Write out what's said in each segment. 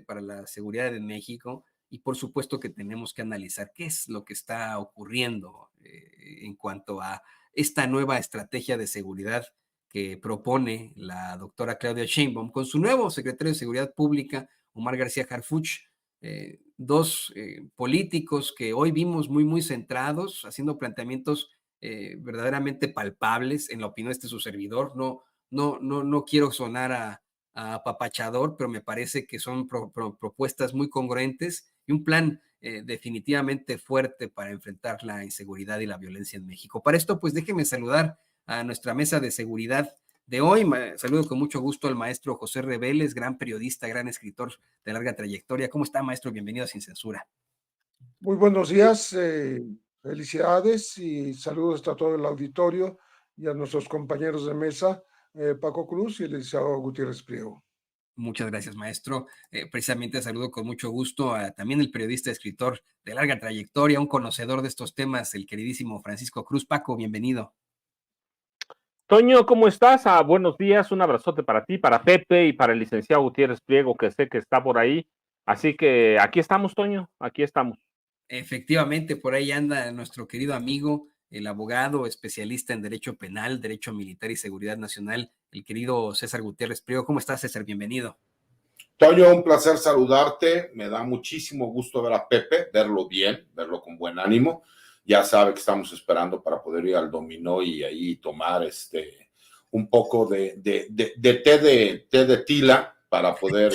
para la seguridad de México y por supuesto que tenemos que analizar qué es lo que está ocurriendo en cuanto a esta nueva estrategia de seguridad que propone la doctora Claudia Sheinbaum con su nuevo secretario de Seguridad Pública, Omar García Harfuch, dos políticos que hoy vimos muy centrados, haciendo planteamientos verdaderamente palpables en la opinión de su servidor. No quiero sonar a apapachador, pero me parece que son propuestas muy congruentes y un plan definitivamente fuerte para enfrentar la inseguridad y la violencia en México. Para esto, pues déjeme saludar a nuestra mesa de seguridad de hoy. Saludo con mucho gusto al maestro José Reveles, gran periodista, gran escritor de larga trayectoria. ¿Cómo está, maestro? Bienvenido a Sin Censura. Muy buenos días, felicidades y saludos a todo el auditorio y a nuestros compañeros de mesa, Paco Cruz y el licenciado Gutiérrez Priego. Muchas gracias, maestro. Precisamente saludo con mucho gusto a también el periodista, escritor de larga trayectoria, un conocedor de estos temas, el queridísimo Francisco Cruz. Paco, bienvenido. Toño, ¿cómo estás? Buenos días, un abrazote para ti, para Pepe y para el licenciado Gutiérrez Priego, que sé que está por ahí. Así que aquí estamos, Toño, aquí estamos. Efectivamente, por ahí anda nuestro querido amigo, el abogado especialista en Derecho Penal, Derecho Militar y Seguridad Nacional, el querido César Gutiérrez Priego. ¿Cómo estás, César? Bienvenido. Toño, un placer saludarte. Me da muchísimo gusto ver a Pepe, verlo bien, verlo con buen ánimo. Ya sabe que estamos esperando para poder ir al dominó y ahí tomar un poco de té de tila para poder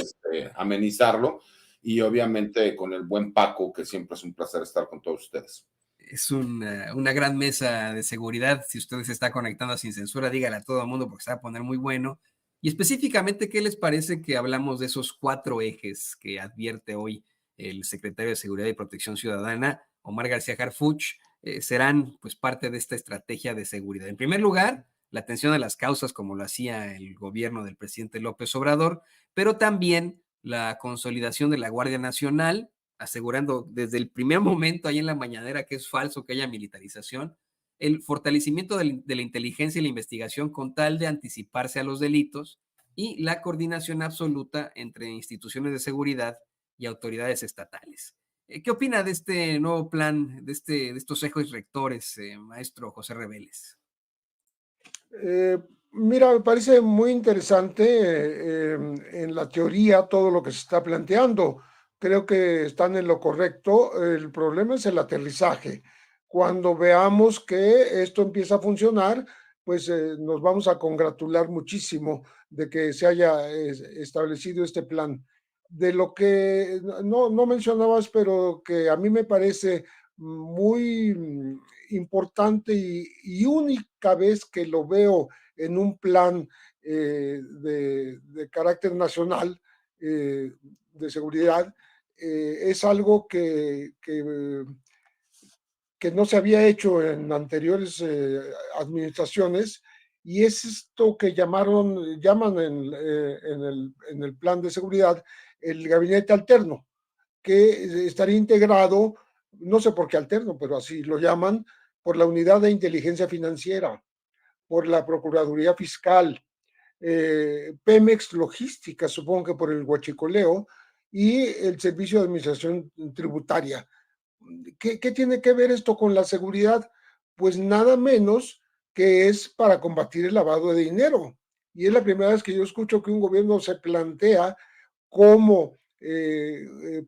amenizarlo. Y obviamente con el buen Paco, que siempre es un placer estar con todos ustedes. Es una gran mesa de seguridad. Si usted se está conectando Sin Censura, dígale a todo el mundo porque se va a poner muy bueno. Y específicamente, ¿qué les parece que hablamos de esos 4 ejes que advierte hoy el secretario de Seguridad y Protección Ciudadana, Omar García Harfuch? Serán pues parte de esta estrategia de seguridad. En primer lugar, la atención a las causas como lo hacía el gobierno del presidente López Obrador, pero también la consolidación de la Guardia Nacional, asegurando desde el primer momento ahí en la mañanera que es falso que haya militarización, el fortalecimiento de la inteligencia y la investigación con tal de anticiparse a los delitos y la coordinación absoluta entre instituciones de seguridad y autoridades estatales. ¿Qué opina de este nuevo plan, de estos ejes rectores, maestro José Reveles? Mira, me parece muy interesante en la teoría todo lo que se está planteando. Creo que están en lo correcto. El problema es el aterrizaje. Cuando veamos que esto empieza a funcionar, pues nos vamos a congratular muchísimo de que se haya establecido este plan. De lo que no mencionabas, pero que a mí me parece muy importante y única vez que lo veo en un plan de carácter nacional de seguridad, es algo que no se había hecho en anteriores administraciones, y es esto que llaman en el plan de seguridad el gabinete alterno, que estaría integrado, no sé por qué alterno, pero así lo llaman, por la Unidad de Inteligencia Financiera, por la Procuraduría Fiscal, Pemex Logística, supongo que por el huachicoleo, y el Servicio de Administración Tributaria. ¿Qué tiene que ver esto con la seguridad? Pues nada menos que es para combatir el lavado de dinero. Y es la primera vez que yo escucho que un gobierno se plantea como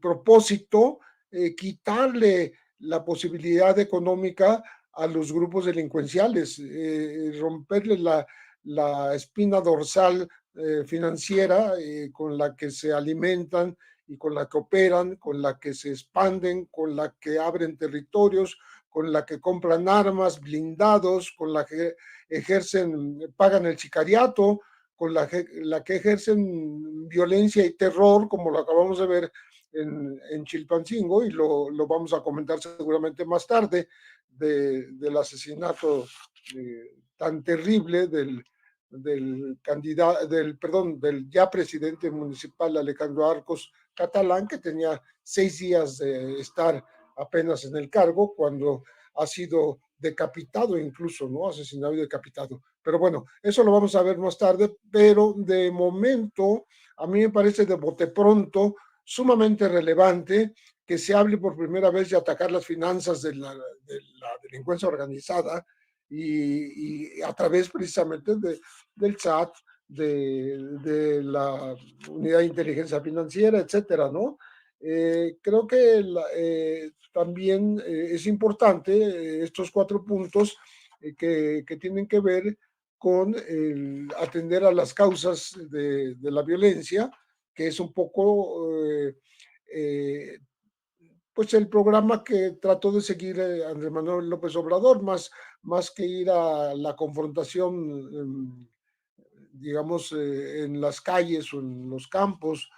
propósito quitarle la posibilidad económica a los grupos delincuenciales, romperle la espina dorsal financiera con la que se alimentan y con la que operan, con la que se expanden, con la que abren territorios, con la que compran armas, blindados, con la que pagan el sicariato, con la que ejercen violencia y terror, como lo acabamos de ver en Chilpancingo, y lo vamos a comentar seguramente más tarde, del asesinato tan terrible del ya presidente municipal Alejandro Arcos Catalán, que tenía 6 días de estar apenas en el cargo cuando ha sido decapitado incluso, ¿no? Asesinado y decapitado. Pero bueno, eso lo vamos a ver más tarde, pero de momento a mí me parece de bote pronto sumamente relevante que se hable por primera vez de atacar las finanzas de la delincuencia organizada y a través precisamente del SAT, de la Unidad de Inteligencia Financiera, etcétera, ¿no? Creo que también es importante estos 4 puntos que tienen que ver con atender a las causas de la violencia, que es un poco pues el programa que trató de seguir Andrés Manuel López Obrador, más que ir a la confrontación, digamos, en las calles o en los campos,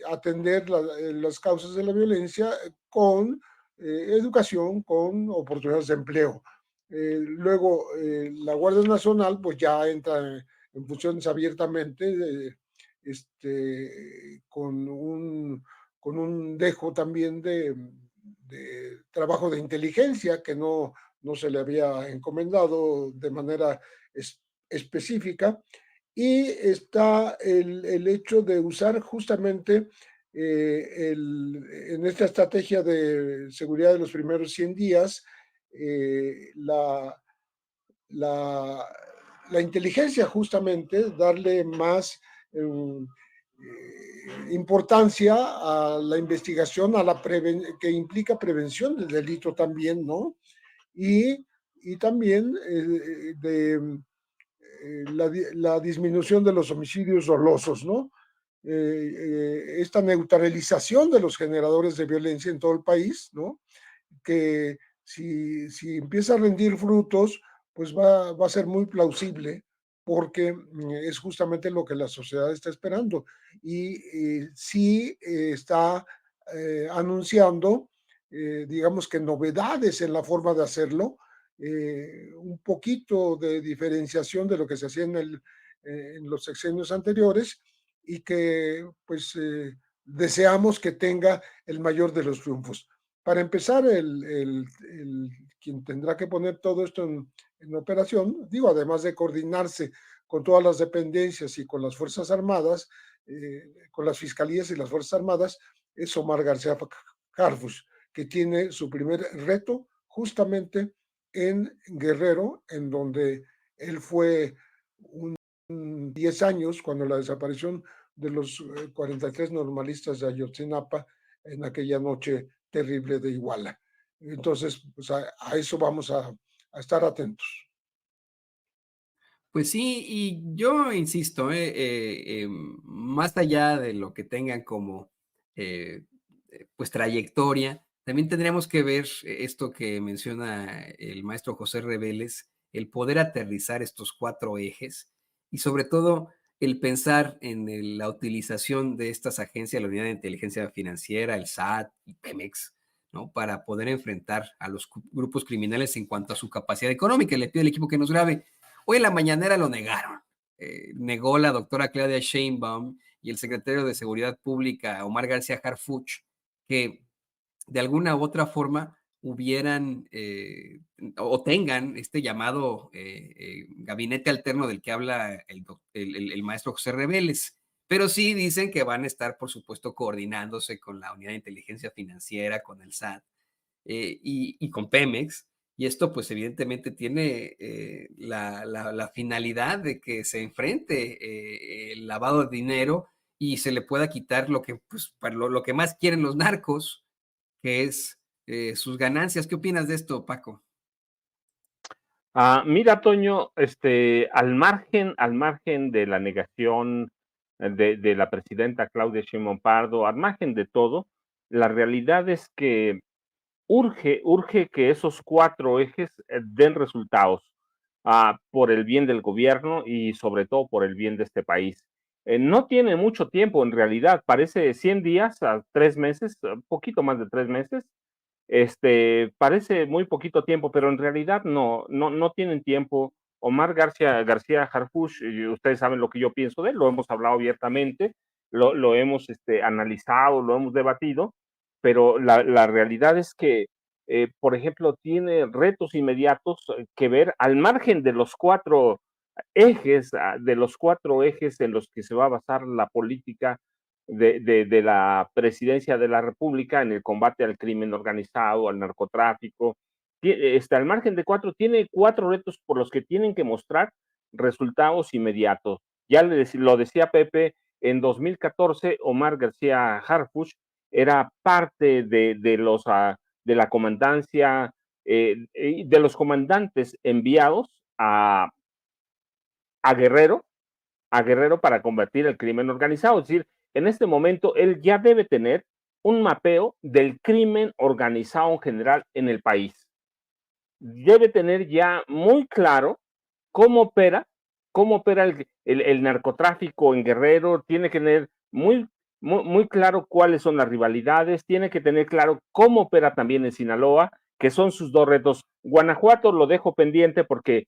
atender las causas de la violencia con educación, con oportunidades de empleo. Luego, la Guardia Nacional pues ya entra en funciones abiertamente, con un dejo también de trabajo de inteligencia que no se le había encomendado de manera específica, y está el hecho de usar justamente en esta estrategia de seguridad de los primeros 100 días la inteligencia, justamente darle más importancia a la investigación, que implica prevención del delito también, ¿no? Y también de la disminución de los homicidios dolosos, ¿no? Esta neutralización de los generadores de violencia en todo el país, ¿no? Que si empieza a rendir frutos, pues va a ser muy plausible, porque es justamente lo que la sociedad está esperando. Y sí está anunciando, digamos que novedades en la forma de hacerlo, un poquito de diferenciación de lo que se hacía en los sexenios anteriores, y que pues deseamos que tenga el mayor de los triunfos. Para empezar, quien tendrá que poner todo esto en operación, digo, además de coordinarse con todas las dependencias y con las Fuerzas Armadas, con las fiscalías y las Fuerzas Armadas, es Omar García Harfuch, que tiene su primer reto justamente en Guerrero, en donde él fue 10 años cuando la desaparición de los 43 normalistas de Ayotzinapa en aquella noche terrible de Iguala. Entonces, pues a eso vamos a estar atentos. Pues sí, y yo insisto, más allá de lo que tengan como pues trayectoria, también tendríamos que ver esto que menciona el maestro José Reveles, el poder aterrizar estos 4 ejes y sobre todo el pensar en la utilización de estas agencias, la Unidad de Inteligencia Financiera, el SAT y Pemex, ¿no? Para poder enfrentar a los grupos criminales en cuanto a su capacidad económica. Le pido al equipo que nos grabe. Hoy en la mañanera lo negaron. Negó la doctora Claudia Sheinbaum y el secretario de Seguridad Pública, Omar García Harfuch, que de alguna u otra forma hubieran o tengan este llamado gabinete alterno del que habla el maestro José Reveles. Pero sí dicen que van a estar, por supuesto, coordinándose con la Unidad de Inteligencia Financiera, con el SAT y con Pemex. Y esto, pues, evidentemente tiene la finalidad de que se enfrente el lavado de dinero y se le pueda quitar lo que, pues, para lo que más quieren los narcos, que es sus ganancias. ¿Qué opinas de esto, Paco? Mira, Toño, al margen de la negación de la presidenta Claudia Sheinbaum Pardo, al margen de todo, la realidad es que urge que esos 4 ejes den resultados por el bien del gobierno y sobre todo por el bien de este país. No tiene mucho tiempo, en realidad, parece 100 días a 3 meses, un poquito más de 3 meses. Parece muy poquito tiempo, pero en realidad no tienen tiempo. Omar García Harfuch, y ustedes saben lo que yo pienso de él, lo hemos hablado abiertamente, lo hemos analizado, lo hemos debatido, pero la realidad es que, por ejemplo, tiene retos inmediatos que ver al margen de los 4 ejes, en los que se va a basar la política de la presidencia de la República en el combate al crimen organizado, al narcotráfico. Al margen de 4, tiene 4 retos por los que tienen que mostrar resultados inmediatos. Ya lo decía Pepe, en 2014 Omar García Harfuch era parte de la comandancia, de los comandantes enviados a Guerrero, para combatir el crimen organizado. Es decir, en este momento él ya debe tener un mapeo del crimen organizado en general en el país. Debe tener ya muy claro cómo opera el narcotráfico en Guerrero, tiene que tener muy claro cuáles son las rivalidades, tiene que tener claro cómo opera también en Sinaloa, que son sus 2 retos. Guanajuato lo dejo pendiente porque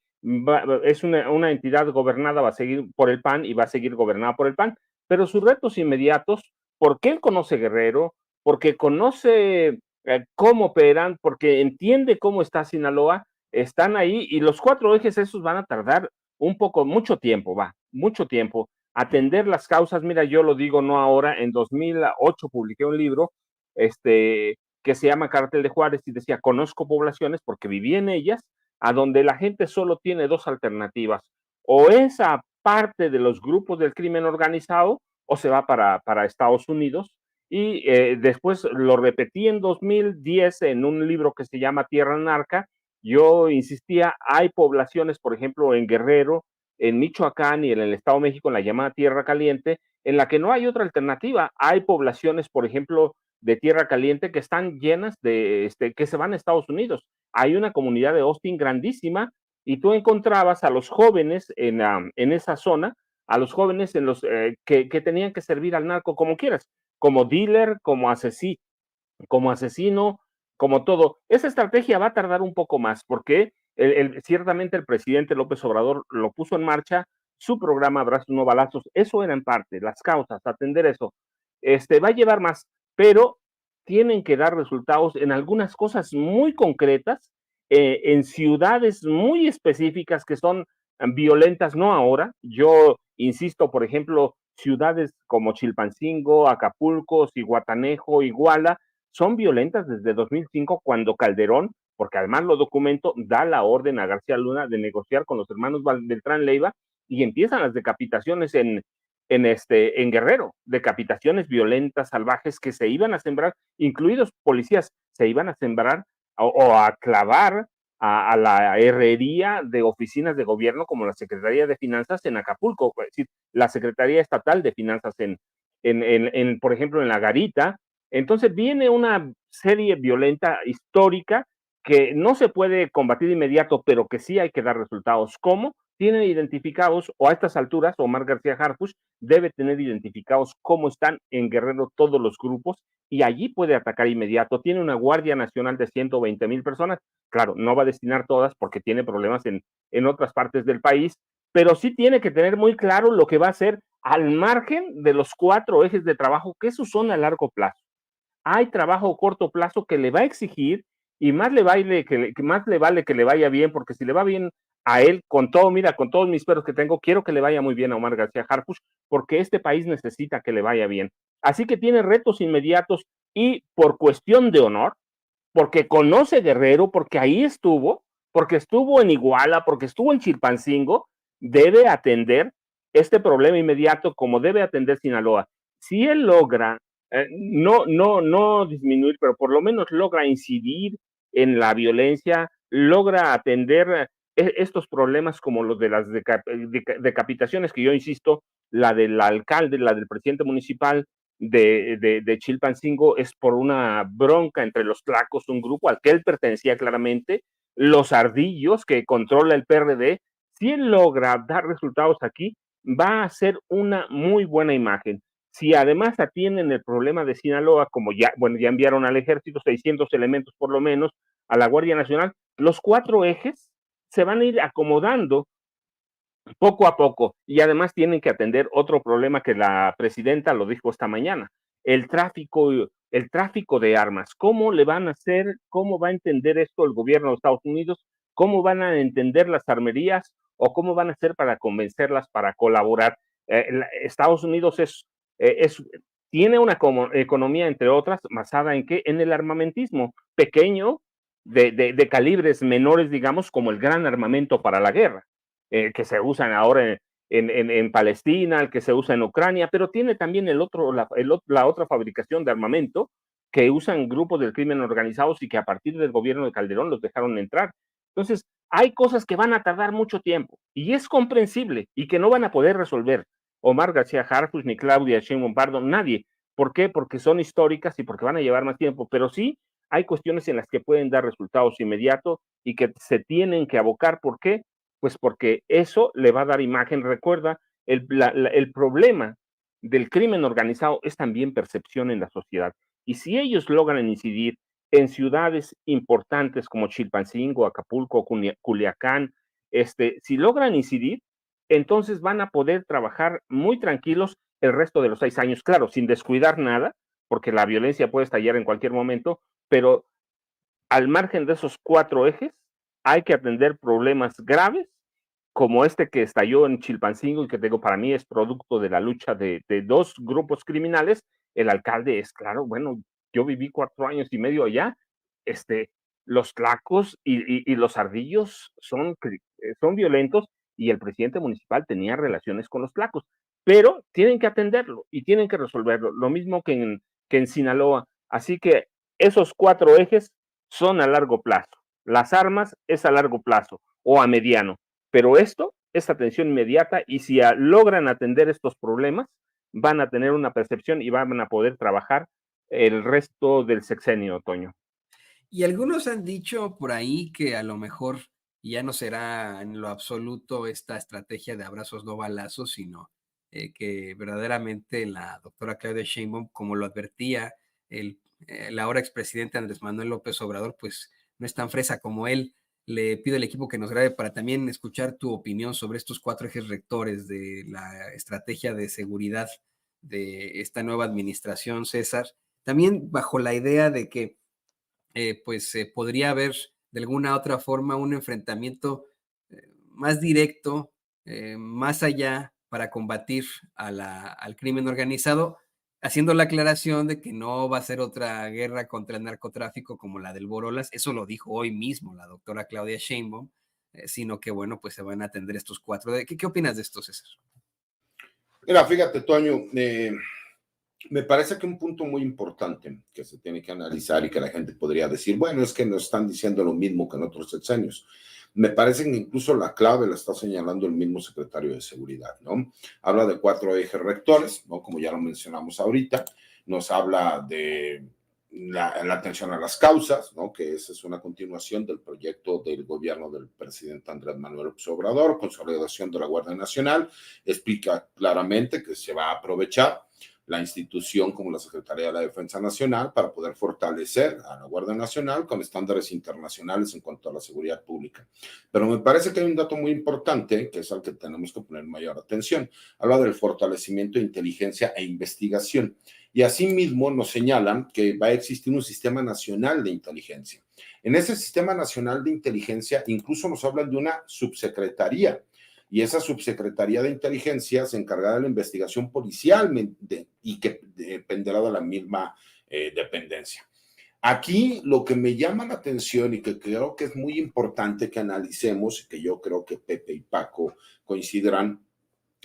es una entidad gobernada, va a seguir por el PAN y va a seguir gobernada por el PAN, pero sus retos inmediatos, porque él conoce Guerrero, porque conoce cómo operan, porque entiende cómo está Sinaloa, están ahí, y los 4 ejes esos van a tardar mucho tiempo. Atender las causas, mira, yo lo digo no ahora, en 2008 publiqué un libro, que se llama Cártel de Juárez, y decía, conozco poblaciones porque viví en ellas, a donde la gente solo tiene 2 alternativas, o esa parte de los grupos del crimen organizado, o se va para Estados Unidos, y después lo repetí en 2010 en un libro que se llama Tierra Narca. Yo insistía, hay poblaciones, por ejemplo, en Guerrero, en Michoacán y en el Estado de México, en la llamada Tierra Caliente, en la que no hay otra alternativa. Hay poblaciones, por ejemplo, de Tierra Caliente que están llenas de, que se van a Estados Unidos. Hay una comunidad de Austin grandísima y tú encontrabas a los jóvenes en esa zona, a los jóvenes que tenían que servir al narco como quieras, como dealer, como asesino, como todo. Esa estrategia va a tardar un poco más porque ciertamente el presidente López Obrador lo puso en marcha, su programa Abrazos no balazos, eso era en parte, las causas, atender eso. Va a llevar más, pero tienen que dar resultados en algunas cosas muy concretas, en ciudades muy específicas que son violentas, no ahora. Yo insisto, por ejemplo, ciudades como Chilpancingo, Acapulco, Zihuatanejo, Iguala, son violentas desde 2005, cuando Calderón, porque además lo documento, da la orden a García Luna de negociar con los hermanos Beltrán Leiva, y empiezan las decapitaciones en Guerrero, decapitaciones violentas, salvajes, que se iban a sembrar, incluidos policías, se iban a sembrar o a clavar a la herrería de oficinas de gobierno como la Secretaría de Finanzas en Acapulco, es decir, la Secretaría Estatal de Finanzas por ejemplo, en La Garita. Entonces viene una serie violenta histórica que no se puede combatir de inmediato, pero que sí hay que dar resultados. ¿Cómo? Tienen identificados, o a estas alturas, Omar García Harfuch debe tener identificados cómo están en Guerrero todos los grupos, y allí puede atacar inmediato. Tiene una Guardia Nacional de 120,000 personas. Claro, no va a destinar todas porque tiene problemas en otras partes del país, pero sí tiene que tener muy claro lo que va a hacer al margen de los 4 ejes de trabajo, que esos son a largo plazo. Hay trabajo a corto plazo que le va a exigir, y más le vale que le vaya bien, porque si le va bien a él, con todos mis perros que tengo, quiero que le vaya muy bien a Omar García Harfuch, porque este país necesita que le vaya bien. Así que tiene retos inmediatos, y por cuestión de honor, porque conoce Guerrero, porque ahí estuvo, porque estuvo en Iguala, porque estuvo en Chilpancingo, debe atender este problema inmediato como debe atender Sinaloa. Si él logra no disminuir, pero por lo menos logra incidir en la violencia, logra atender estos problemas como los de las decapitaciones, que yo insisto, la del alcalde, la del presidente municipal de Chilpancingo, es por una bronca entre los tlacos, un grupo al que él pertenecía claramente, los ardillos que controla el PRD. Si él logra dar resultados aquí, va a ser una muy buena imagen. Si además atienden el problema de Sinaloa, como ya enviaron al ejército 600 elementos por lo menos, a la Guardia Nacional, los 4 ejes se van a ir acomodando poco a poco, y además tienen que atender otro problema que la presidenta lo dijo esta mañana: el tráfico de armas. ¿Cómo le van a hacer? ¿Cómo va a entender esto el gobierno de Estados Unidos? ¿Cómo van a entender las armerías? ¿O cómo van a hacer para convencerlas para colaborar? Estados Unidos tiene una economía, entre otras, basada en ¿qué? En el armamentismo pequeño, de calibres menores, digamos, como el gran armamento para la guerra, que se usan ahora en Palestina, el que se usa en Ucrania, pero tiene también la otra fabricación de armamento que usan grupos del crimen organizados y que a partir del gobierno de Calderón los dejaron entrar. Entonces, hay cosas que van a tardar mucho tiempo y es comprensible y que no van a poder resolver Omar García Harfuch ni Claudia Sheinbaum Pardo, nadie. ¿Por qué? Porque son históricas y porque van a llevar más tiempo, pero sí hay cuestiones en las que pueden dar resultados inmediatos y que se tienen que abocar. ¿Por qué? Pues porque eso le va a dar imagen. Recuerda, el problema del crimen organizado es también percepción en la sociedad. Y si ellos logran incidir en ciudades importantes como Chilpancingo, Acapulco, Culiacán, si logran incidir, entonces van a poder trabajar muy tranquilos el resto de los 6 años, claro, sin descuidar nada, porque la violencia puede estallar en cualquier momento, pero al margen de esos 4 ejes, hay que atender problemas graves, como este que estalló en Chilpancingo y que digo, para mí es producto de la lucha de 2 grupos criminales. El alcalde es claro, bueno, yo viví 4 años y medio allá, los tlacos y los ardillos son violentos y el presidente municipal tenía relaciones con los tlacos, pero tienen que atenderlo y tienen que resolverlo, lo mismo que en Sinaloa. Así que esos 4 ejes son a largo plazo. Las armas es a largo plazo o a mediano, pero esto es atención inmediata y si logran atender estos problemas, van a tener una percepción y van a poder trabajar el resto del sexenio, Toño. Y algunos han dicho por ahí que a lo mejor ya no será en lo absoluto esta estrategia de abrazos no balazos, sino que verdaderamente la doctora Claudia Sheinbaum, como lo advertía el ahora expresidente Andrés Manuel López Obrador, pues no es tan fresa como él. Le pido al equipo que nos grabe para también escuchar tu opinión sobre estos 4 ejes rectores de la estrategia de seguridad de esta nueva administración, César. También bajo la idea de que podría haber de alguna otra forma un enfrentamiento más directo, más allá para combatir al crimen organizado, haciendo la aclaración de que no va a ser otra guerra contra el narcotráfico como la del Borolas, eso lo dijo hoy mismo la doctora Claudia Sheinbaum, sino que bueno, pues se van a atender estos 4. ¿Qué opinas de esto, César? Mira, fíjate, Toño, me parece que un punto muy importante que se tiene que analizar y que la gente podría decir, bueno, es que nos están diciendo lo mismo que en otros sexenios. Me parece que incluso la clave la está señalando el mismo secretario de Seguridad, ¿no? Habla de 4 ejes rectores, ¿no? Como ya lo mencionamos ahorita, nos habla de la atención a las causas, ¿no? Que esa es una continuación del proyecto del gobierno del presidente Andrés Manuel López Obrador, consolidación de la Guardia Nacional, explica claramente que se va a aprovechar la institución como la Secretaría de la Defensa Nacional para poder fortalecer a la Guardia Nacional con estándares internacionales en cuanto a la seguridad pública. Pero me parece que hay un dato muy importante que es al que tenemos que poner mayor atención. Habla del fortalecimiento de inteligencia e investigación. Y asimismo nos señalan que va a existir un sistema nacional de inteligencia. En ese sistema nacional de inteligencia incluso nos hablan de una subsecretaría. Y esa subsecretaría de inteligencia se encargará de la investigación policial y que dependerá de la misma dependencia. Aquí lo que me llama la atención y que creo que es muy importante que analicemos, y que yo creo que Pepe y Paco coincidirán,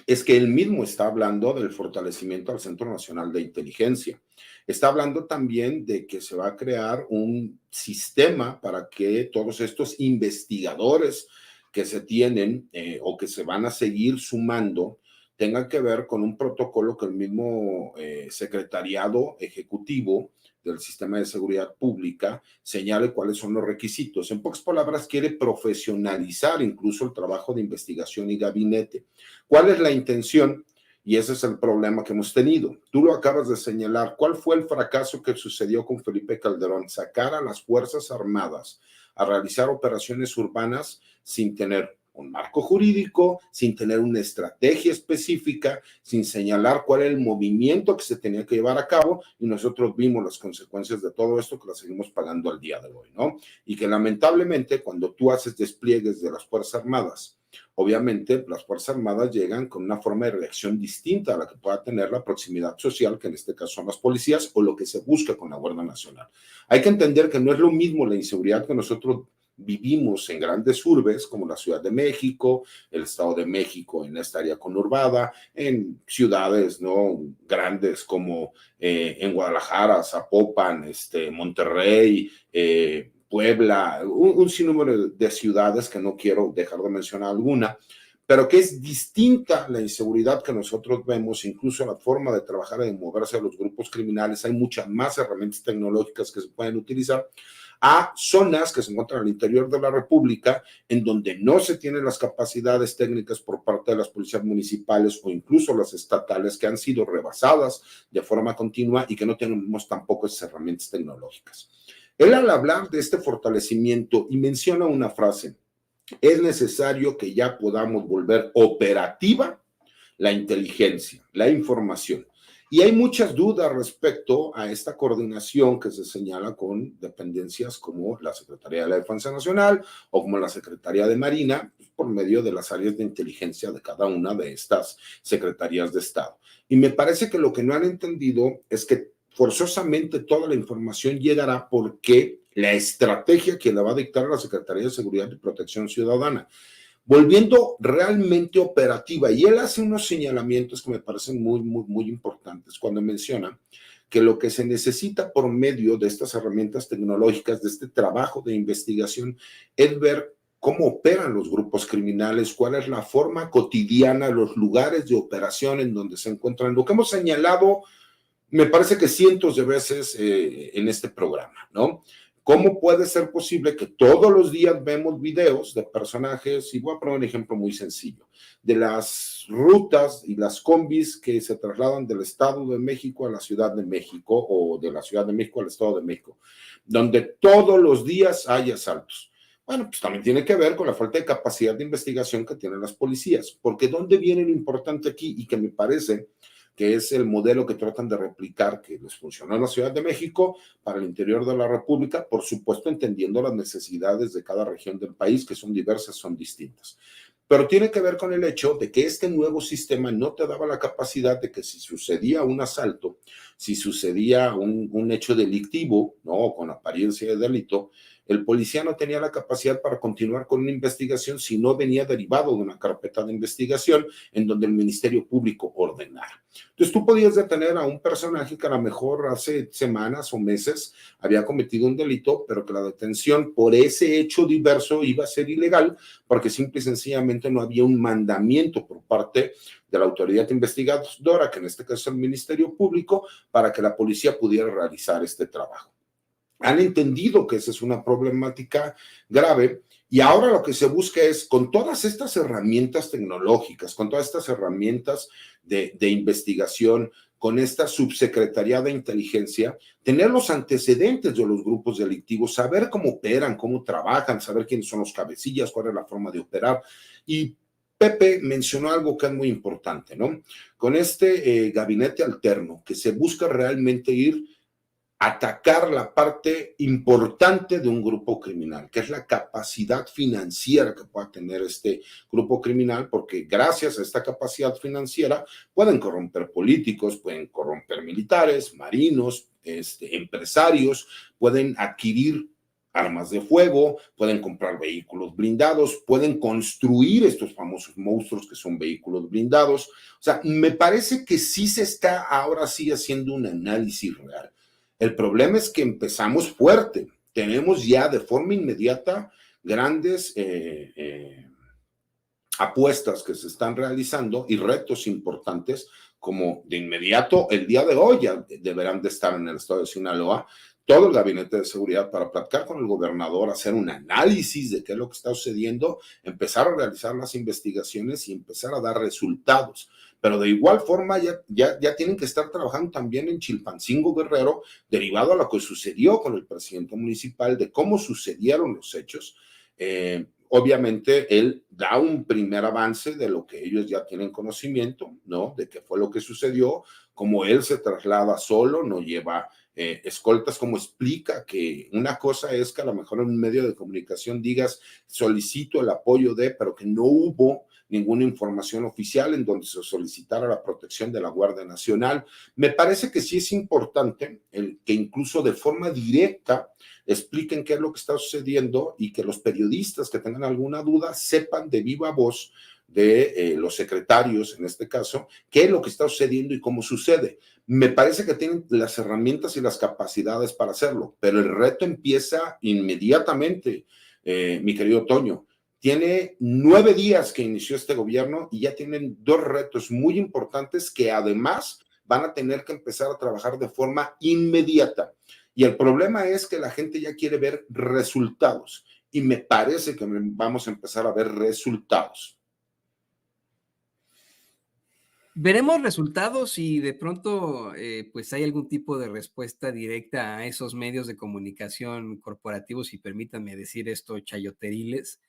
es que él mismo está hablando del fortalecimiento al Centro Nacional de Inteligencia. Está hablando también de que se va a crear un sistema para que todos estos investigadores que se tienen o que se van a seguir sumando tengan que ver con un protocolo que el mismo secretariado ejecutivo del sistema de seguridad pública señale cuáles son los requisitos. En pocas palabras, quiere profesionalizar incluso el trabajo de investigación y gabinete. ¿Cuál es la intención? Y ese es el problema que hemos tenido. Tú lo acabas de señalar. ¿Cuál fue el fracaso que sucedió con Felipe Calderón? Sacar a las Fuerzas Armadas a realizar operaciones urbanas sin tener un marco jurídico, sin tener una estrategia específica, sin señalar cuál era el movimiento que se tenía que llevar a cabo, y nosotros vimos las consecuencias de todo esto que las seguimos pagando al día de hoy, ¿no? Y que lamentablemente cuando tú haces despliegues de las Fuerzas Armadas obviamente las Fuerzas Armadas llegan con una forma de reacción distinta a la que pueda tener la proximidad social, que en este caso son las policías, o lo que se busca con la Guardia Nacional. Hay que entender que no es lo mismo la inseguridad que nosotros vivimos en grandes urbes como la Ciudad de México, el Estado de México en esta área conurbada, en ciudades no grandes como en Guadalajara, Zapopan, Monterrey, Puebla, un sinnúmero de ciudades que no quiero dejar de mencionar alguna, pero que es distinta la inseguridad que nosotros vemos, incluso la forma de trabajar y de moverse de los grupos criminales. Hay muchas más herramientas tecnológicas que se pueden utilizar, a zonas que se encuentran al interior de la República, en donde no se tienen las capacidades técnicas por parte de las policías municipales o incluso las estatales, que han sido rebasadas de forma continua y que no tenemos tampoco esas herramientas tecnológicas. Él, al hablar de este fortalecimiento, y menciona una frase: es necesario que ya podamos volver operativa la inteligencia, la información. Y hay muchas dudas respecto a esta coordinación que se señala con dependencias como la Secretaría de la Defensa Nacional o como la Secretaría de Marina, por medio de las áreas de inteligencia de cada una de estas secretarías de Estado. Y me parece que lo que no han entendido es que forzosamente toda la información llegará porque la estrategia que la va a dictar la Secretaría de Seguridad y Protección Ciudadana, volviendo realmente operativa. Y él hace unos señalamientos que me parecen muy importantes cuando menciona que lo que se necesita por medio de estas herramientas tecnológicas, de este trabajo de investigación, es ver cómo operan los grupos criminales, cuál es la forma cotidiana, los lugares de operación en donde se encuentran, lo que hemos señalado, me parece que cientos de veces en este programa, ¿no? ¿Cómo puede ser posible que todos los días vemos videos de personajes? Y voy a poner un ejemplo muy sencillo, de las rutas y las combis que se trasladan del Estado de México a la Ciudad de México o de la Ciudad de México al Estado de México, donde todos los días hay asaltos. Bueno, pues también tiene que ver con la falta de capacidad de investigación que tienen las policías, porque ¿dónde viene lo importante aquí? Y que me parece que es el modelo que tratan de replicar, que les funcionó en la Ciudad de México, para el interior de la República, por supuesto entendiendo las necesidades de cada región del país, que son diversas, son distintas. Pero tiene que ver con el hecho de que este nuevo sistema no te daba la capacidad de que si sucedía un asalto, si sucedía un hecho delictivo, ¿no?, con apariencia de delito, el policía no tenía la capacidad para continuar con una investigación si no venía derivado de una carpeta de investigación en donde el Ministerio Público ordenara. Entonces tú podías detener a un personaje que a lo mejor hace semanas o meses había cometido un delito, pero que la detención por ese hecho diverso iba a ser ilegal porque simple y sencillamente no había un mandamiento por parte de la autoridad investigadora, que en este caso es el Ministerio Público, para que la policía pudiera realizar este trabajo. Han entendido que esa es una problemática grave y ahora lo que se busca es, con todas estas herramientas tecnológicas, con todas estas herramientas de investigación, con esta subsecretaría de inteligencia, tener los antecedentes de los grupos delictivos, saber cómo operan, cómo trabajan, saber quiénes son los cabecillas, cuál es la forma de operar. Y Pepe mencionó algo que es muy importante, ¿no? Con este gabinete alterno, que se busca realmente ir atacar la parte importante de un grupo criminal, que es la capacidad financiera que pueda tener este grupo criminal, porque gracias a esta capacidad financiera pueden corromper políticos, pueden corromper militares, marinos, empresarios, pueden adquirir armas de fuego, pueden comprar vehículos blindados, pueden construir estos famosos monstruos que son vehículos blindados. O sea, me parece que sí se está ahora sí haciendo un análisis real. El problema es que empezamos fuerte. Tenemos ya de forma inmediata grandes apuestas que se están realizando y retos importantes, como de inmediato el día de hoy ya deberán de estar en el estado de Sinaloa todo el gabinete de seguridad para platicar con el gobernador, hacer un análisis de qué es lo que está sucediendo, empezar a realizar las investigaciones y empezar a dar resultados. Pero de igual forma ya tienen que estar trabajando también en Chilpancingo, Guerrero, derivado a lo que sucedió con el presidente municipal, de cómo sucedieron los hechos. Obviamente él da un primer avance de lo que ellos ya tienen conocimiento, ¿no? De qué fue lo que sucedió como él se traslada solo, no lleva escoltas, como explica que una cosa es que a lo mejor en un medio de comunicación digas solicito el apoyo de, pero que no hubo ninguna información oficial en donde se solicitara la protección de la Guardia Nacional. Me parece que sí es importante que incluso de forma directa expliquen qué es lo que está sucediendo y que los periodistas que tengan alguna duda sepan de viva voz de los secretarios, en este caso, qué es lo que está sucediendo y cómo sucede. Me parece que tienen las herramientas y las capacidades para hacerlo, pero el reto empieza inmediatamente, mi querido Toño. Tiene 9 días que inició este gobierno y ya tienen 2 retos muy importantes que además van a tener que empezar a trabajar de forma inmediata. Y el problema es que la gente ya quiere ver resultados y me parece que vamos a empezar a ver resultados. Veremos resultados y de pronto pues hay algún tipo de respuesta directa a esos medios de comunicación corporativos, y permítanme decir esto, chayoteriles,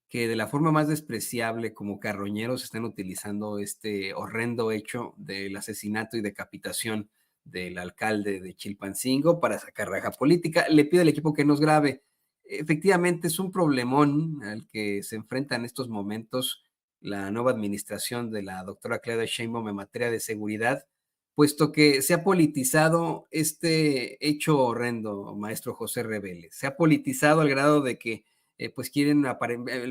que de la forma más despreciable como carroñeros están utilizando este horrendo hecho del asesinato y decapitación del alcalde de Chilpancingo para sacar raja política. Le pido al equipo que nos grabe. Efectivamente es un problemón al que se enfrenta en estos momentos la nueva administración de la doctora Claudia Sheinbaum en materia de seguridad, puesto que se ha politizado este hecho horrendo, maestro José Rebele. Se ha politizado al grado de que pues quieren,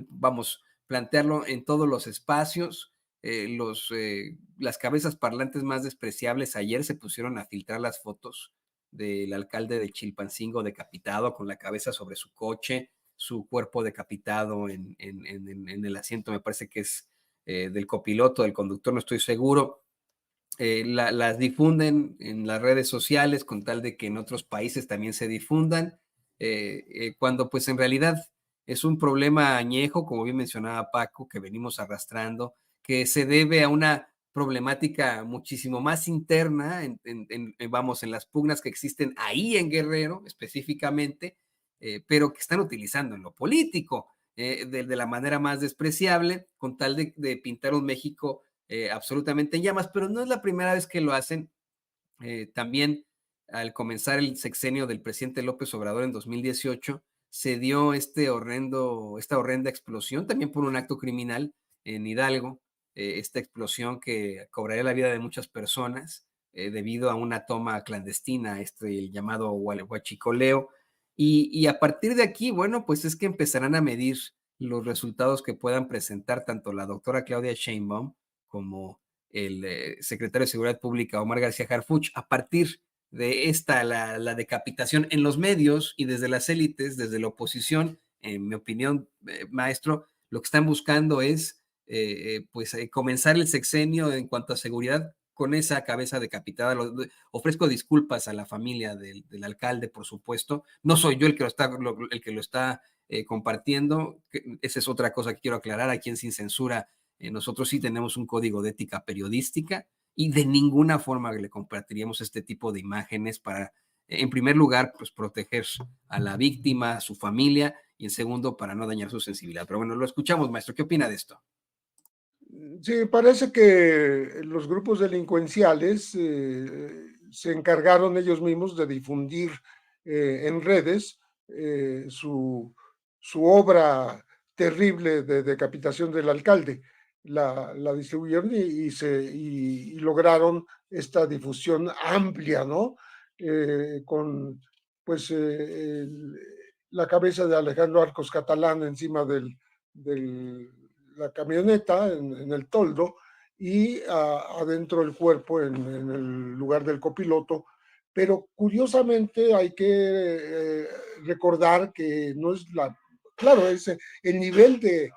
vamos, plantearlo en todos los espacios. Las cabezas parlantes más despreciables ayer se pusieron a filtrar las fotos del alcalde de Chilpancingo decapitado con la cabeza sobre su coche, su cuerpo decapitado en el asiento, me parece que es del copiloto, del conductor, no estoy seguro. Las difunden en las redes sociales con tal de que en otros países también se difundan, cuando pues en realidad es un problema añejo, como bien mencionaba Paco, que venimos arrastrando, que se debe a una problemática muchísimo más interna, vamos, en las pugnas que existen ahí en Guerrero específicamente, pero que están utilizando en lo político de la manera más despreciable, con tal de pintar un México absolutamente en llamas, pero no es la primera vez que lo hacen. También al comenzar el sexenio del presidente López Obrador en 2018, se dio esta horrenda explosión, también por un acto criminal en Hidalgo, esta explosión que cobraría la vida de muchas personas debido a una toma clandestina, el llamado huachicoleo. Y a partir de aquí, bueno, pues es que empezarán a medir los resultados que puedan presentar tanto la doctora Claudia Sheinbaum como el secretario de Seguridad Pública, Omar García Harfuch, a partir de la decapitación en los medios y desde las élites, desde la oposición. En mi opinión, maestro, lo que están buscando es comenzar el sexenio en cuanto a seguridad con esa cabeza decapitada. Ofrezco disculpas a la familia del alcalde, por supuesto. No soy yo el que lo está compartiendo. Esa es otra cosa que quiero aclarar aquí en Sin Censura. Nosotros sí tenemos un código de ética periodística y de ninguna forma le compartiríamos este tipo de imágenes para, en primer lugar, pues proteger a la víctima, a su familia, y en segundo, para no dañar su sensibilidad. Pero bueno, lo escuchamos, maestro. ¿Qué opina de esto? Sí, parece que los grupos delincuenciales se encargaron ellos mismos de difundir en redes su obra terrible de decapitación del alcalde. La distribuyeron y lograron esta difusión amplia, ¿no? Con pues la cabeza de Alejandro Arcos Catalán encima del la camioneta en el toldo y adentro el cuerpo en el lugar del copiloto. Pero curiosamente hay que recordar que no es claro, el nivel de